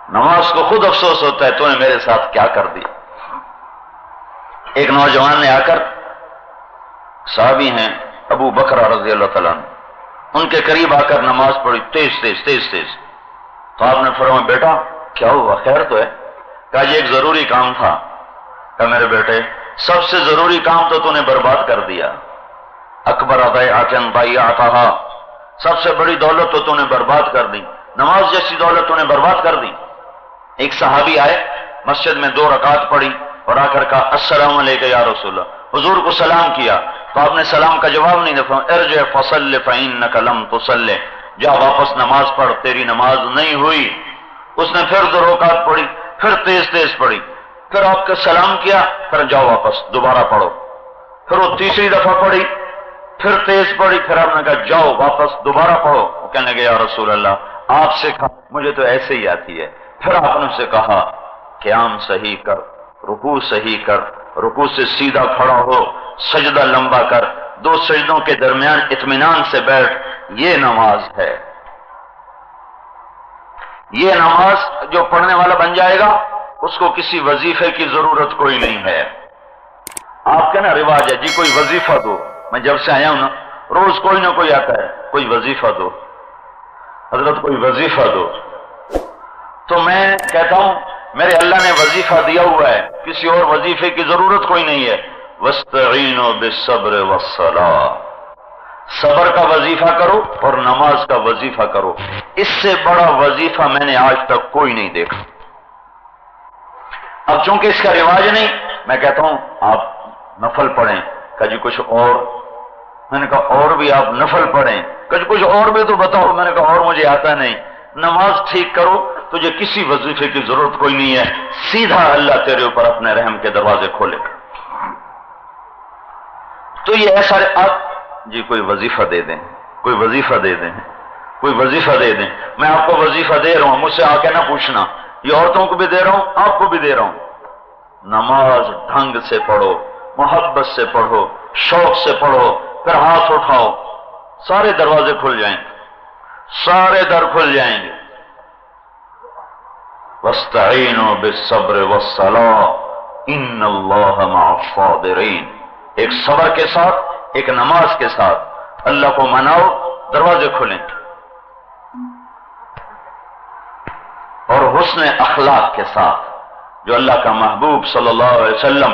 Speaker 1: نماز کو خود افسوس ہوتا ہے تو نے میرے ساتھ کیا کر دیا. ایک نوجوان نے آ کر، صحابی ہیں ابو بکر رضی اللہ تعالیٰ عنہ، ان کے قریب آ کر نماز پڑھی تیز تیز تیز تیز. تو آپ نے فرمایا بیٹا کیا ہوا، خیر تو ہے؟ کہا یہ ایک ضروری کام تھا. کہا میرے بیٹے سب سے ضروری کام تو نے برباد کر دیا. اکبر ضیعۃ ضیعتھا، سب سے بڑی دولت تو نے برباد کر دی، نماز جیسی دولت تو نے برباد کر دی. ایک صحابی آئے، مسجد میں 2 رکعت پڑھی اور آ کر کہا السلام علیکم یا رسول اللہ. حضور کو سلام کیا تو آپ نے سلام کا جواب نہیں دیا. ارجع فصل فإنک لم تصلی، جا واپس نماز پڑھ، تیری نماز نہیں ہوئی. اس نے پھر 2 رکعت پڑھی، پھر تیز تیز پڑھی، پھر آپ کا سلام کیا، پھر جاؤ واپس دوبارہ پڑھو، پھر وہ تیسری دفعہ پڑھی، پھر تیز پڑھی، پھر آپ نے کہا جاؤ واپس دوبارہ پڑھو۔ وہ کہنے لگے یا رسول اللہ آپ سے کہا مجھے تو ایسے ہی آتی ہے۔ پھر آپ نے اسے کہا قیام صحیح کر، رکوع صحیح کر، رکوع سے سیدھا کھڑا ہو، سجدہ لمبا کر، 2 سجدوں کے درمیان اطمینان سے بیٹھ، یہ نماز ہے۔ یہ نماز جو پڑھنے والا بن جائے گا اس کو کسی وظیفے کی ضرورت کوئی نہیں ہے۔ آپ کا نا رواج ہے جی کوئی وظیفہ دو، میں جب سے آیا ہوں نا روز کوئی نہ کوئی آتا ہے کوئی وظیفہ دو، حضرت کوئی وظیفہ دو، تو میں کہتا ہوں میرے اللہ نے وظیفہ دیا ہوا ہے، کسی اور وظیفے کی ضرورت کوئی نہیں ہے۔ وَاسْتَعِينُوا بِالصَّبْرِ وَالصَّلَاةِ، صبر کا وظیفہ کرو اور نماز کا وظیفہ کرو، اس سے بڑا وظیفہ میں نے آج تک کوئی نہیں دیکھا۔ اب چونکہ اس کا رواج نہیں، میں کہتا ہوں آپ نفل پڑھیں، کہ جی کچھ اور، میں نے کہا اور بھی آپ نفل پڑھیں، کہ جی کچھ اور بھی تو بتاؤ، میں نے کہا اور مجھے آتا نہیں۔ نماز ٹھیک کرو، تجھے کسی وظیفے کی ضرورت کوئی نہیں ہے، سیدھا اللہ تیرے اوپر اپنے رحم کے دروازے کھولے گا۔ تو یہ ایسا آپ جی کوئی وظیفہ دے دیں، کوئی وظیفہ دے دیں، کوئی وظیفہ دے دیں، میں آپ کو وظیفہ دے رہا ہوں، مجھ سے آ کے نہ پوچھنا، یہ عورتوں کو بھی دے رہا ہوں آپ کو بھی دے رہا ہوں۔ نماز ڈھنگ سے پڑھو، محبت سے پڑھو، شوق سے پڑھو، پھر ہاتھ اٹھاؤ، سارے دروازے کھل جائیں گے، سارے در کھل جائیں گے۔ وَاسْتَعِينُوا بِالصَّبْرِ وَالصَّلَاةِ إِنَّ اللَّهَ مَعَ الصَّابِرِينَ، ایک صبر کے ساتھ، ایک نماز کے ساتھ اللہ کو مناؤ، دروازے کھلیں، اور حسن اخلاق کے ساتھ جو اللہ کا محبوب صلی اللہ علیہ وسلم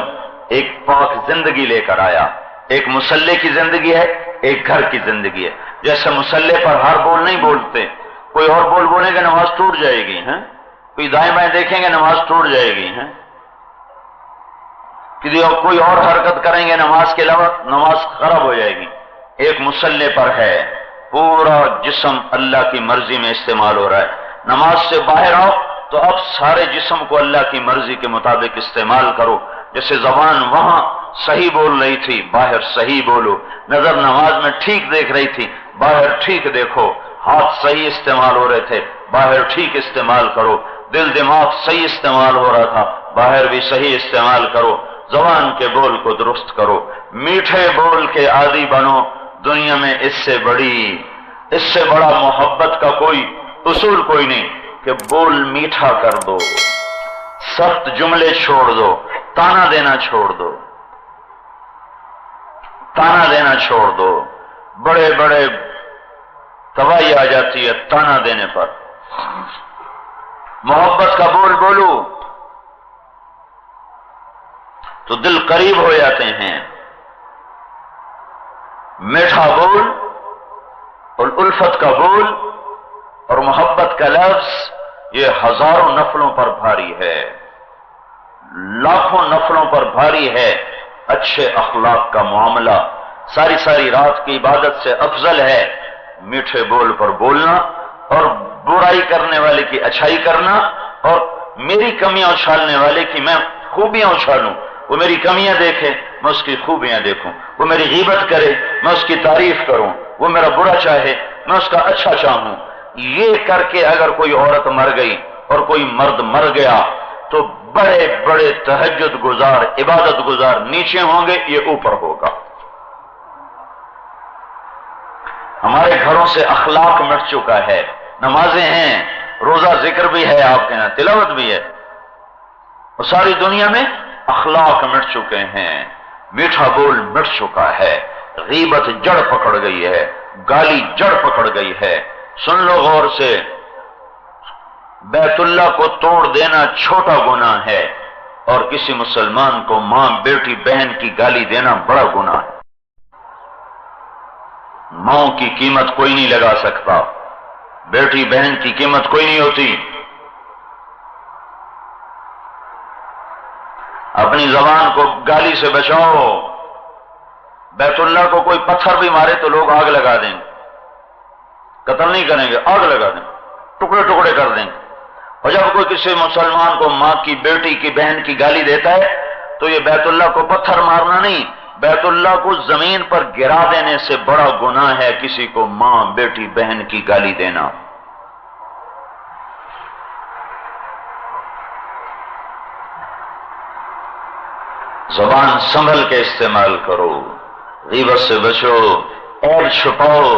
Speaker 1: ایک پاک زندگی لے کر آیا۔ ایک مصلی کی زندگی ہے، ایک گھر کی زندگی ہے۔ جیسے مصلی پر ہر بول نہیں بولتے، کوئی اور بول بولیں گے نماز ٹوٹ جائے گی، ہیں کوئی دائیں بائیں دیکھیں گے نماز ٹوٹ جائے گی، ہیں کوئی اور حرکت کریں گے نماز کے علاوہ نماز خراب ہو جائے گی۔ ایک مصلی پر ہے، پورا جسم اللہ کی مرضی میں استعمال ہو رہا ہے۔ نماز سے باہر آؤ تو اب سارے جسم کو اللہ کی مرضی کے مطابق استعمال کرو۔ جیسے زبان وہاں صحیح بول رہی تھی، باہر صحیح بولو، نظر نماز میں ٹھیک دیکھ رہی تھی، باہر ٹھیک دیکھو، ہاتھ صحیح استعمال ہو رہے تھے، باہر ٹھیک استعمال کرو، دل دماغ صحیح استعمال ہو رہا تھا، باہر بھی صحیح استعمال کرو، زبان کے بول کو درست کرو، میٹھے بول کے عادی بنو۔ دنیا میں اس سے بڑا محبت کا کوئی اصول کوئی نہیں کہ بول میٹھا کر دو، سخت جملے چھوڑ دو، تانا دینا چھوڑ دو، تانا دینا چھوڑ دو، بڑے بڑے تباہی آ جاتی ہے تانا دینے پر۔ محبت کا بول بولو تو دل قریب ہو جاتے ہیں۔ میٹھا بول اور الفت کا بول اور محبت کا لفظ یہ ہزاروں نفلوں پر بھاری ہے، لاکھوں نفلوں پر بھاری ہے۔ اچھے اخلاق کا معاملہ ساری ساری رات کی عبادت سے افضل ہے میٹھے بول پر بولنا اور برائی کرنے والے کی اچھائی کرنا، اور میری کمیاں اچھالنے والے کی میں خوبیاں اچھالوں، وہ میری کمیاں دیکھے میں اس کی خوبیاں دیکھوں، وہ میری غیبت کرے میں اس کی تعریف کروں، وہ میرا برا چاہے میں اس کا اچھا چاہوں۔ یہ کر کے اگر کوئی عورت مر گئی اور کوئی مرد مر گیا تو بڑے بڑے تہجد گزار، عبادت گزار نیچے ہوں گے، یہ اوپر ہوگا۔ ہمارے گھروں سے اخلاق مٹ چکا ہے، نمازیں ہیں، روزہ ذکر بھی ہے، آپ کے یہاں تلاوت بھی ہے، اور ساری دنیا میں اخلاق مٹ چکے ہیں، میٹھا بول مٹ چکا ہے، غیبت جڑ پکڑ گئی ہے، گالی جڑ پکڑ گئی ہے۔ سن لو غور سے، بیت اللہ کو توڑ دینا چھوٹا گناہ ہے اور کسی مسلمان کو ماں، بیٹی، بہن کی گالی دینا بڑا گناہ ہے۔ ماں کی قیمت کوئی نہیں لگا سکتا، بیٹی بہن کی قیمت کوئی نہیں ہوتی۔ اپنی زبان کو گالی سے بچاؤ۔ بیت اللہ کو کوئی پتھر بھی مارے تو لوگ آگ لگا دیں گے، قتل نہیں کریں گے، آگ لگا دیں گے، ٹکڑے ٹکڑے کر دیں گے۔ اور جب کوئی کسی مسلمان کو ماں کی، بیٹی کی، بہن کی گالی دیتا ہے تو یہ بیت اللہ کو پتھر مارنا نہیں، بیت اللہ کو زمین پر گرا دینے سے بڑا گناہ ہے کسی کو ماں، بیٹی، بہن کی گالی دینا۔ زبان سنبھل کے استعمال کرو، غیبت سے بچو، عیب چھپاؤ،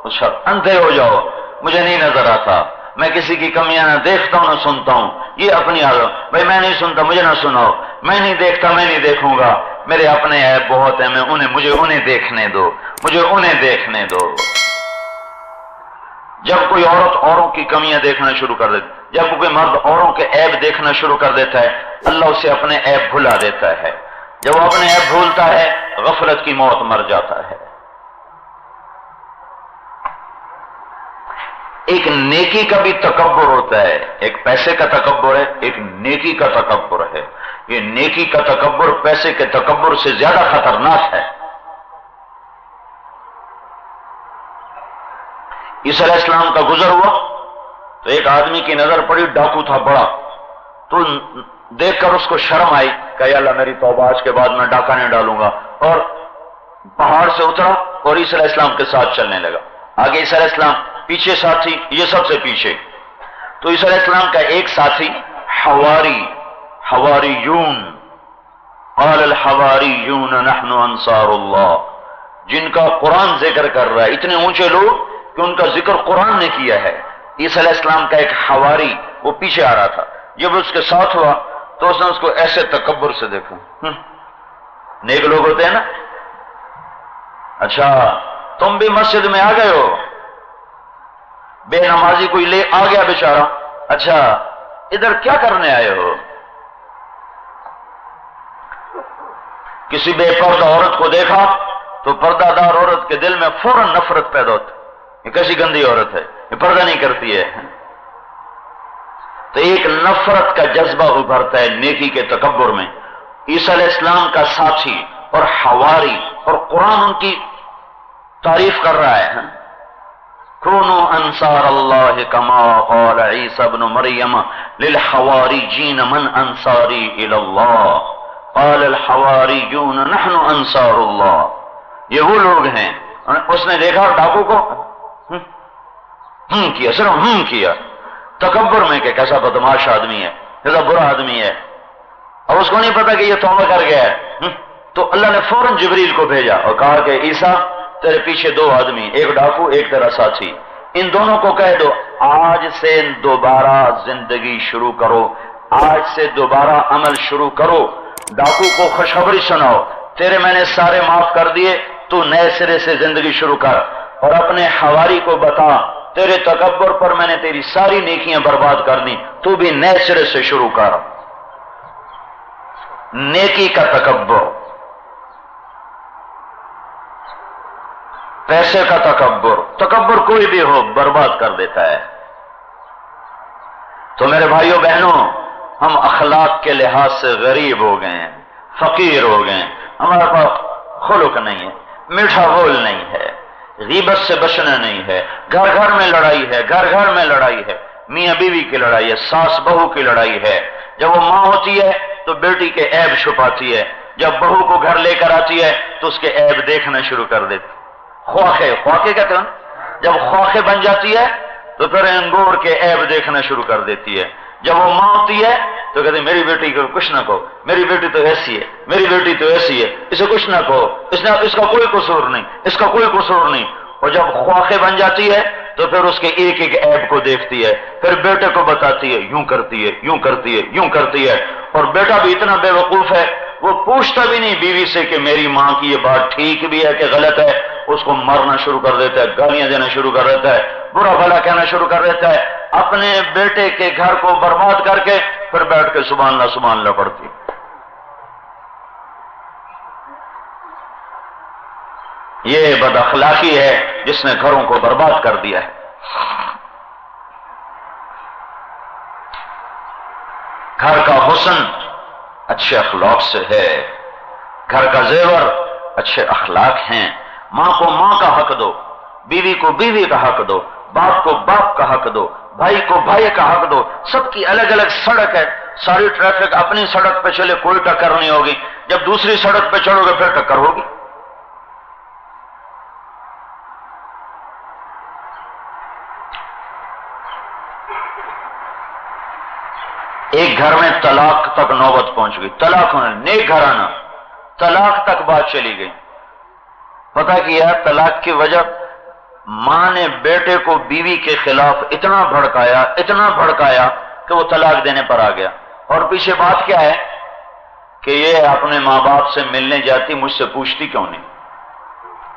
Speaker 1: اچھا اندھے ہو جاؤ، مجھے نہیں نظر آتا، میں کسی کی کمیاں نہ دیکھتا ہوں نہ سنتا ہوں، یہ اپنی عادت، بھائی میں نہیں سنتا مجھے نہ سناؤ، میں نہیں دیکھتا میں نہیں دیکھوں گا، میرے اپنے عیب بہت ہیں، مجھے انہیں دیکھنے دو، مجھے انہیں دیکھنے دو۔ جب کوئی عورت اوروں کی کمیاں دیکھنا شروع کر دیتی، جب کوئی مرد اوروں کے عیب دیکھنا شروع کر دیتا ہے، اللہ اسے اپنے عیب بھلا دیتا ہے، جب وہ اپنے عیب بھولتا ہے غفلت کی موت مر جاتا ہے۔ ایک نیکی کا بھی تکبر ہوتا ہے، ایک پیسے کا تکبر ہے، ایک نیکی کا تکبر ہے۔ یہ نیکی کا تکبر پیسے کے تکبر سے زیادہ خطرناک ہے۔ عیسیٰ علیہ السلام کا گزر ہوا تو ایک آدمی کی نظر پڑی، ڈاکو تھا بڑا، تو دیکھ کر اس کو شرم آئی کہ یا اللہ میری توبہ، آج کے بعد میں ڈاکہ نہیں ڈالوں گا، اور پہاڑ سے اترا اور عیسیٰ علیہ السلام کے ساتھ چلنے لگا۔ آگے عیسیٰ علیہ السلام، پیچھے ساتھی، یہ سب سے پیچھے۔ تو عیسیٰ علیہ السلام کا ایک ساتھی حواریون، قال الحواریون نحن انصار اللہ، جن کا قرآن ذکر کر رہا ہے، اتنے اونچے لوگ کہ ان کا ذکر قرآن نے کیا ہے۔ عیسیٰ علیہ السلام کا ایک حواری وہ پیچھے آ رہا تھا، جب اس کے ساتھ ہوا تو اس نے اس کو ایسے تکبر سے دیکھا۔ نیک لوگ ہوتے ہیں نا، اچھا تم بھی مسجد میں آ گئے ہو، بے نمازی کوئی لے آ گیا بیچارہ، اچھا ادھر کیا کرنے آئے ہو؟ کسی بے پردہ عورت کو دیکھا تو پردہ دار عورت کے دل میں فوراً نفرت پیدا ہوتی، یہ کیسی گندی عورت ہے، یہ پردہ نہیں کرتی ہے۔ تو ایک نفرت کا جذبہ ابھرتا ہے نیکی کے تکبر میں۔ عیسیٰ علیہ السلام کا ساتھی اور حواری، اور قرآن ان کی تعریف کر رہا ہے، کونوا انصار اللہ کما قال عیسیٰ ابن مریم للحواریین من انصاری الی اللہ قال الحواریون نحن انصار اللہ۔ یہ وہ لوگ ہیں، اس نے دیکھا ڈاکو کو کیا، صرف کیا تکبر میں کہ کیسا بدماش آدمی ہے، کیسا برا آدمی ہے، اور اس کو نہیں پتا کہ یہ توبہ کر گیا ہے۔ تو اللہ نے فوراً جبریل کو بھیجا اور کہا کہ عیسیٰ تیرے پیچھے دو آدمی، ایک ڈاکو ایک تیرا ساتھی، ان دونوں کو کہہ دو آج سے دوبارہ زندگی شروع کرو، آج سے دوبارہ عمل شروع کرو، ڈاکو کو خوشخبری سناؤ، تیرے میں نے سارے معاف کر دیے، تو نئے سرے سے زندگی شروع کر، اور اپنے حواری کو بتا تیرے تکبر پر میں نے تیری ساری نیکیاں برباد کر دی، تو بھی نئے سرے سے شروع کر۔ نیکی کا تکبر، پیسے کا تکبر، تکبر کوئی بھی ہو برباد کر دیتا ہے۔ تو میرے بھائیوں بہنوں، ہم اخلاق کے لحاظ سے غریب ہو گئے ہیں، فقیر ہو گئے ہیں، ہمارے پاس خلق نہیں ہے، میٹھا بول نہیں ہے، غیبت سے بچنا نہیں ہے، گھر گھر میں لڑائی ہے، گھر گھر میں لڑائی ہے، میاں بیوی کی لڑائی ہے، ساس بہو کی لڑائی ہے۔ جب وہ ماں ہوتی ہے تو بیٹی کے عیب چھپاتی ہے، جب بہو کو گھر لے کر آتی ہے تو اس کے عیب دیکھنا شروع کر دیتی، خواخے کہتے ہیں، جب خواخے بن جاتی ہے تو پھر انگور کے عیب دیکھنا شروع کر دیتی ہے۔ جب وہ ماں ہوتی ہے تو کہتے ہیں میری بیٹی کو کچھ نہ کہو، میری بیٹی تو ایسی ہے، میری بیٹی تو ایسی ہے، اسے کچھ نہ کہو، اس کا کوئی قصور نہیں، اس کا کوئی قصور نہیں۔ اور جب خواخے بن جاتی ہے تو پھر اس کے ایک ایک عیب کو دیکھتی ہے، پھر بیٹے کو بتاتی ہے، یوں کرتی ہے، یوں کرتی ہے، یوں کرتی ہے، اور بیٹا بھی اتنا بے وقوف ہے وہ پوچھتا بھی نہیں بیوی سے کہ میری ماں کی یہ بات ٹھیک بھی ہے کہ غلط ہے، اس کو مارنا شروع کر دیتا ہے، گالیاں دینا شروع کر دیتا ہے، برا بھلا کہنا شروع کر دیتا ہے، اپنے بیٹے کے گھر کو برباد کر کے پھر بیٹھ کے سبحان اللہ پڑھتی۔ یہ بد اخلاقی ہے جس نے گھروں کو برباد کر دیا ہے۔ گھر کا حسن اچھے اخلاق سے ہے، گھر کا زیور اچھے اخلاق ہیں۔ ماں کو ماں کا حق دو، بیوی کو بیوی کا حق دو، باپ کو باپ کا حق دو، بھائی کو بھائی کا حق دو. سب کی الگ الگ سڑک ہے، ساری ٹریفک اپنی سڑک پہ چلے، کوئی ٹکر نہیں ہوگی. جب دوسری سڑک پہ چڑھو گے پھر ٹکر ہوگی. ایک گھر میں طلاق تک نوبت پہنچ گئی، طلاق ہونے، نیک گھرانہ، طلاق تک بات چلی گئی. پتہ کیا طلاق کی وجہ ماں نے بیٹے کو بیوی کے خلاف اتنا بھڑکایا کہ وہ طلاق دینے پر آ گیا. اور پیچھے بات کیا ہے کہ یہ اپنے ماں باپ سے ملنے جاتی، مجھ سے پوچھتی کیوں نہیں،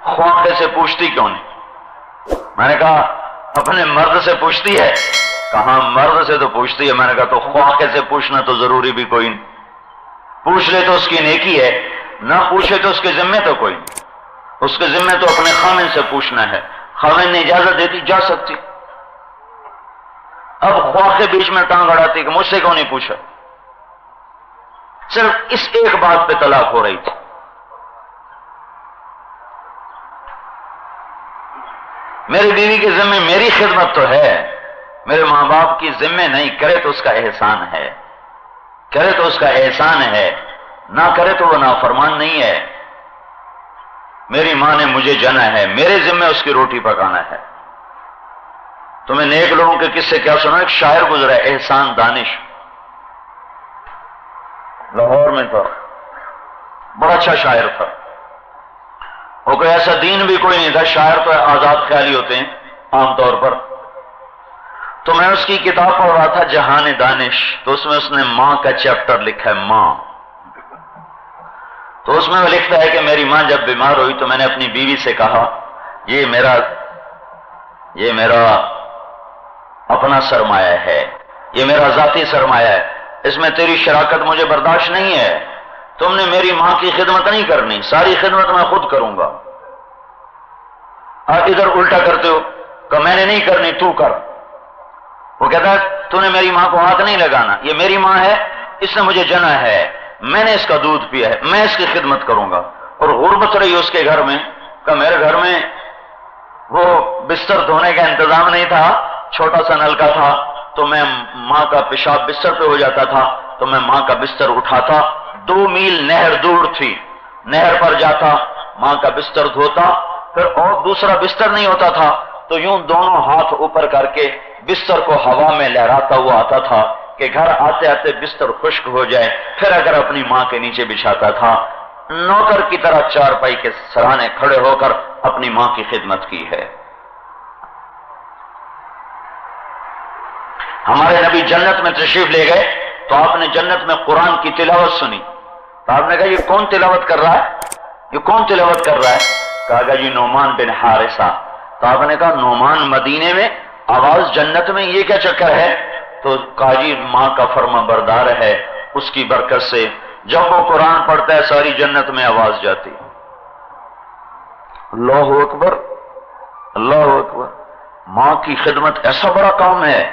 Speaker 1: خواہے سے پوچھتی کیوں نہیں. میں نے کہا اپنے مرد سے پوچھتی ہے؟ کہاں مرد سے تو پوچھتی ہے. میں نے کہا تو خواہے سے پوچھنا تو ضروری بھی کوئی نہیں. پوچھ لے تو اس کی نیکی ہے، نہ پوچھے تو اس کے ذمے تو کوئی نہیں. اس کے ذمے تو اپنے خاوند سے پوچھنا ہے. خاوند نے اجازت دیتی جا سکتی. اب خواہ کے بیچ میں ٹانگ اڑاتی کہ مجھ سے کیوں نہیں پوچھا. صرف اس ایک بات پہ طلاق ہو رہی تھی. میری بیوی کے ذمے میری خدمت تو ہے، میرے ماں باپ کی ذمے نہیں. کرے تو اس کا احسان ہے، کرے تو اس کا احسان ہے، نہ کرے تو وہ نافرمان نہیں ہے. میری ماں نے مجھے جنا ہے، میرے ذمے اس کی روٹی پکانا ہے. تمہیں نیک لوگوں کے قصے کیا سنا؟ ایک شاعر گزرا ہے احسان دانش، لاہور میں تھا، بڑا اچھا شاعر تھا. وہ کوئی ایسا دین بھی کوئی نہیں تھا. شاعر تو آزاد خیالی ہوتے ہیں عام طور پر. تو میں اس کی کتاب پڑھ رہا تھا جہان دانش، تو اس میں اس نے ماں کا چیپٹر لکھا ہے، ماں. تو اس میں وہ لکھتا ہے کہ میری ماں جب بیمار ہوئی تو میں نے اپنی بیوی سے کہا یہ میرا اپنا سرمایہ ہے، یہ میرا ذاتی سرمایہ ہے، اس میں تیری شراکت مجھے برداشت نہیں ہے. تم نے میری ماں کی خدمت نہیں کرنی، ساری خدمت میں خود کروں گا. آپ ادھر الٹا کرتے ہو کہ میں نے نہیں کرنی تو کر. وہ کہتا ہے تو نے میری ماں کو ہاتھ نہیں لگانا، یہ میری ماں ہے، اس نے مجھے جنا ہے، میں نے اس کا دودھ پیا ہے، میں اس کی خدمت کروں گا. اور غربت رہی اس کے گھر میں کہ میرے گھر میں وہ بستر دھونے کا انتظام نہیں تھا، چھوٹا سا نلکا تھا، تو میں ماں کا پیشاب بستر پہ ہو جاتا تھا تو میں ماں کا بستر اٹھاتا، 2 میل نہر دور تھی، نہر پر جاتا، ماں کا بستر دھوتا، پھر اور دوسرا بستر نہیں ہوتا تھا تو یوں دونوں ہاتھ اوپر کر کے بستر کو ہوا میں لہراتا ہوا آتا تھا کہ گھر آتے آتے بستر خشک ہو جائے. پھر اگر اپنی ماں کے نیچے بچھاتا تھا. نوکر کی طرح چارپائی کے سرانے کھڑے ہو کر اپنی ماں کی خدمت کی ہے. ہمارے نبی جنت میں تشریف لے گئے تو آپ نے جنت میں قرآن کی تلاوت سنی. تو آپ نے کہا یہ کون تلاوت کر رہا ہے، یہ کون تلاوت کر رہا ہے؟ کہا جی نعمان بن حارثہ. تو آپ نے کہا نعمان مدینے میں، آواز جنت میں، یہ کیا چکر ہے؟ تو کہا جی ماں کا فرما بردار ہے، اس کی برکت سے جب وہ قرآن پڑھتا ہے ساری جنت میں آواز جاتی. اللہ اکبر، اللہ اکبر. ماں کی خدمت ایسا بڑا کام ہے.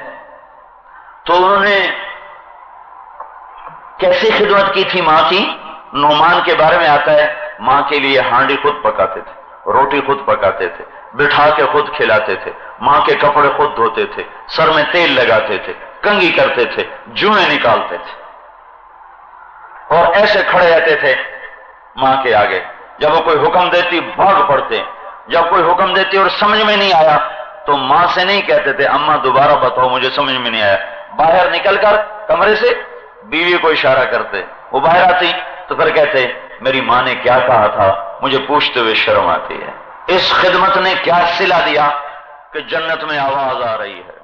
Speaker 1: تو انہوں نے کیسی خدمت کی تھی ماں کی؟ نعمان کے بارے میں آتا ہے ماں کے لیے ہانڈی خود پکاتے تھے، روٹی خود پکاتے تھے، بٹھا کے خود کھلاتے تھے، ماں کے کپڑے خود دھوتے تھے، سر میں تیل لگاتے تھے، کنگھی کرتے تھے، جوئیں نکالتے تھے، اور ایسے کھڑے رہتے تھے ماں کے آگے. جب وہ کوئی حکم دیتی بھاگ پڑتے. جب کوئی حکم دیتی اور سمجھ میں نہیں آیا تو ماں سے نہیں کہتے تھے اماں دوبارہ بتاؤ مجھے سمجھ میں نہیں آیا. باہر نکل کر کمرے سے بیوی کو اشارہ کرتے، وہ باہر آتی تو پھر کہتے میری ماں نے کیا کہا تھا، مجھے پوچھتے ہوئے شرم آتی ہے. اس خدمت نے کیا صلہ دیا کہ جنت میں آواز آ رہی ہے.